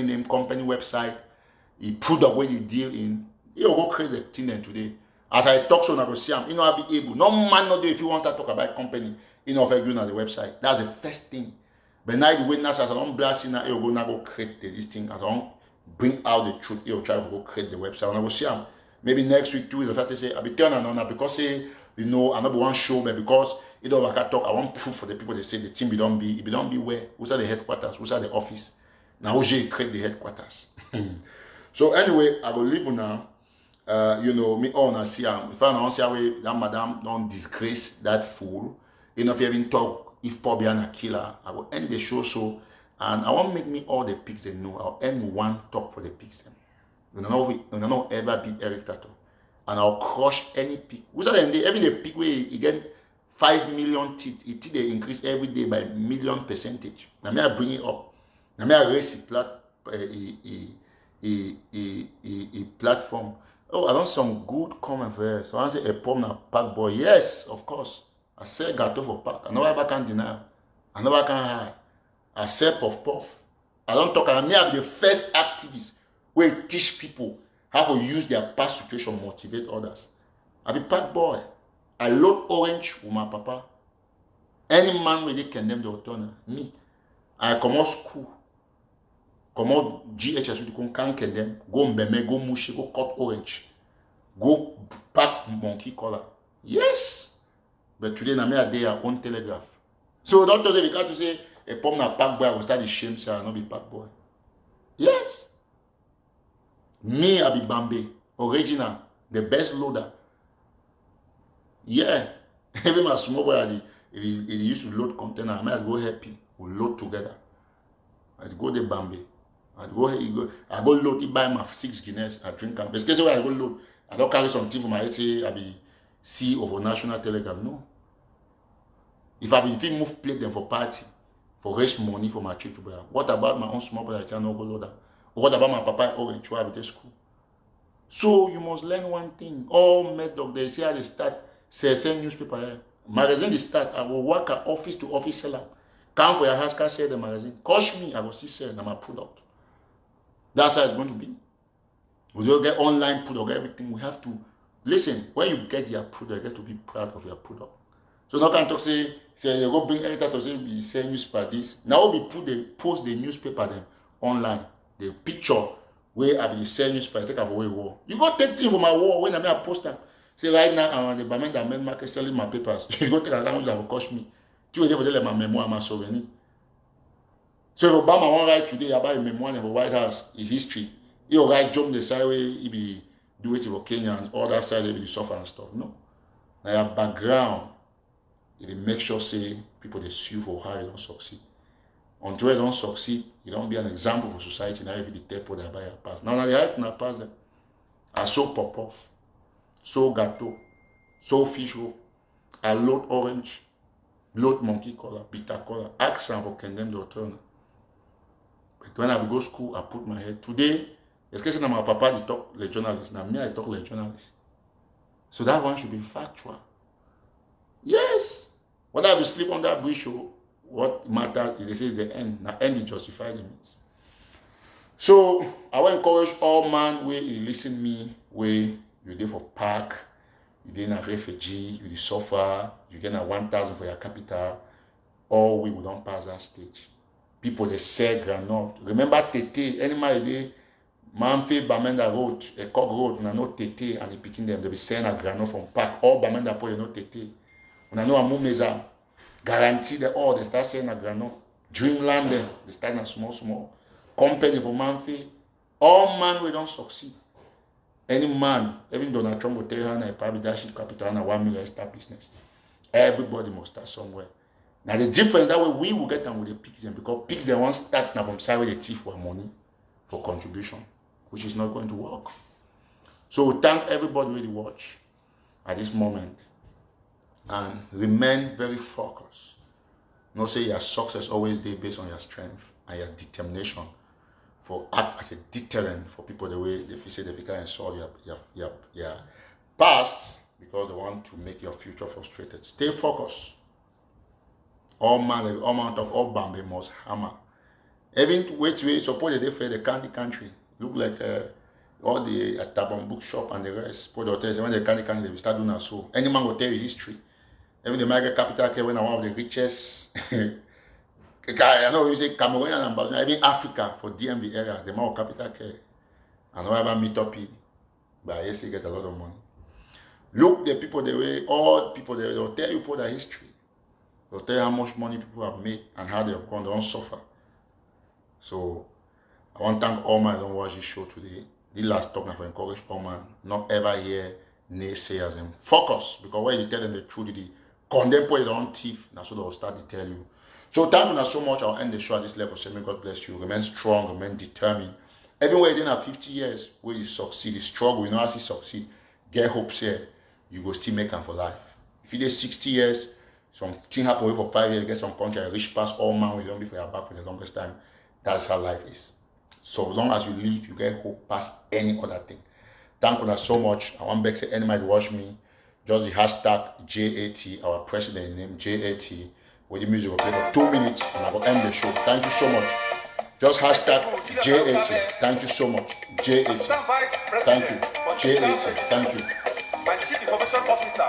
name, company website, he put the way they deal in, you go create the thing then today. As I talk so I go see him, you know I'll be able. No man not do if you want to talk about company, you know if I go on the website. That's the first thing. But now the witness as I don't blast in, you go now go create this thing as I don't bring out the truth, you try to go create the website. And I go see him. Maybe next week too, I say I'll be turning on because say you know, I not one show, but because you know, I can talk, I want proof for the people they say the team, it don't be where, who's at the headquarters, who's at the office. Now, who's create the headquarters. So, anyway, I will leave now. You know, me on and see, if I don't see away, that madam don't disgrace that fool. You know, if you even talk, if Bobby and a killer, I will end the show so, and I won't make me all the pigs they know. I'll end one talk for the pigs them. You know, ever beat Eric TATAW. And I'll crush any pig. Who's that? Every day pig where you get 5 million teeth, it they increase every day by million percentage. Now me I bring it up. Now me I raise a platform. Oh, I want some good comment for so I say a pom na pack boy. Yes, of course. I say gato for pack. I never can deny. I never can hide. I say puff. I don't talk. I me have the first activist where teach people how to use their past situation to motivate others. I be pack boy. I load orange with my papa. Any man where they condemn the autonomy, me. I come out school. Come out GHS, you can't condemn. Go mbeme, go mushi, go cut orange. Go pack monkey collar. Yes. But today, na me a day our own telegraph. So don't say, you can't say, a pom na pack boy, I will start the shame, say I not be pack boy. Yes. Me, I be Bambe, original, the best loader. Yeah. Even my small boy, he used to load container. I might go happy. We load together. I go to Bambe. I go load, he buy my 6 Guinness, I drink them. But case where I go load, I don't carry something for my head, say I be CEO of a national telegram. No. If I be move plate them for party, for raise money for my trip to buy. What about my own small brother? I tell no go loader. What about my papa orange while I be school? So you must learn one thing. All method they say how they start sell newspaper here. Magazine they start. I will work at office to office seller. Come for your house, can sell the magazine. Cost me, I will still sell my product. That's how it's going to be. We don't get online product, everything. We have to listen. When you get your product, you get to be proud of your product. So now can talk say you go bring editor to say we sell newspaper this. Now we post the newspaper then online. The picture where I be sell newspaper, take away war. You go take things from my war when I post them. Say right now I'm on the Bamenda main market selling my papers. You go take a language that will cost me. Tu veux dire my memoir, my souvenir. So if Obama won't write today about a memoir of the White House in history, he'll write jump the side way he be do it for Kenya and all that side they be suffer and stuff. No. Now your background, it make sure say people they sue for how you don't succeed. Until you don't succeed, you don't be an example for society. Now if you tell people that buy your pass. Now they have to pass them. I so pop off, so gato, so fish roll, I load orange, load monkey collar, bitter collar, accent for condemn the authority. But when I go to school, I put my head. Today, especially my papa, they talk the journalist. Now me, I talk the journalist. So that one should be factual. Yes. Whether I will sleep on that bridge, what matters is they say it's the end. Now end is justify the means. So I will encourage all man where you listen me, where you there for park, you there a refugee, you suffer, you get a 1,000 for your capital, all we don't pass that stage. People they sell granite. Remember TT, any man they Manfi Bamenda road, a cock road, and I know TT and they picking them, they be selling a granite from park. All Bamenda po you know TT. When I know a mumeza, guarantee that all they start selling a granite. Dreamland them, they start a small. Company for Manfi. All man we don't succeed. Any man, even Donald Trump will tell you how a private capital and a 1 million start business. Everybody must start somewhere. Now the difference that way we will get them with the pigs them, because pigs they want start now from side where they thief for money for contribution, which is not going to work. So we thank everybody really watch at this moment and remain very focused. Not say your success always day based on your strength and your determination for act as a deterrent for people the way they feel say they can solve your past because they want to make your future frustrated. Stay focused. All man talk, all Bambi must hammer. Even which way suppose they fail the country. Look like all the Tabon bookshop and the rest. When they candy they will start doing that so. Any man will tell you history. Even the mega capital care when one of the richest I know you say Cameroonian ambassador, even Africa for DMV area, the more capital care. And whoever meet up here, but yes, they get a lot of money. Look the people the way, all people they'll tell you for their history. They'll tell you how much money people have made and how they have gone, they don't suffer. So I want to thank all my don't watch this show today. The last talk now for encourage all man, not ever hear naysayers and focus, because when you tell them the truth, they condemn people their own thief, now so they'll start to tell you. So thank you so much. I'll end the show at this level. So may God bless you. Remain strong, remain determined. Everywhere you didn't have 50 years where you succeed, you struggle, you know as you succeed, get hope here, you go still make them for life. If you did 60 years, something happen for 5 years, get some country, reach past all man, you don't be for your back for the longest time. That's how life is. So as long as you live, you get hope past any other thing. Thank you so much. I want to say anybody watch me. Just the hashtag JAT, our president name JAT. With the music will play for 2 minutes and I will end the show. Thank you so much. Just hashtag JAT. Thank you so much. JAT. Thank you. JAT. Thank you. My Chief Information Officer,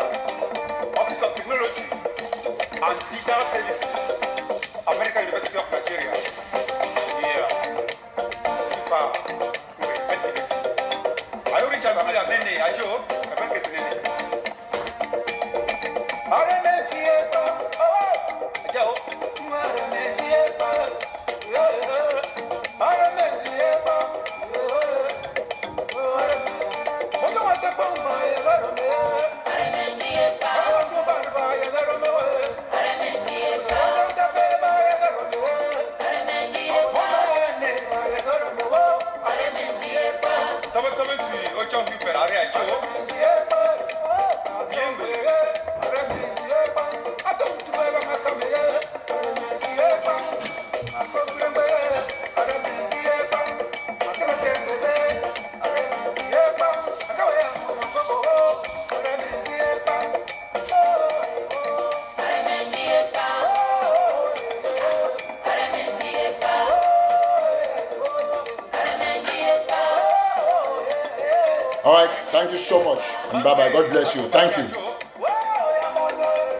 Office of Technology and Digital Services, American University of Nigeria. Yeah. I reach out to many. I joke. All right, thank you so much, and bye-bye. God bless you. Thank you.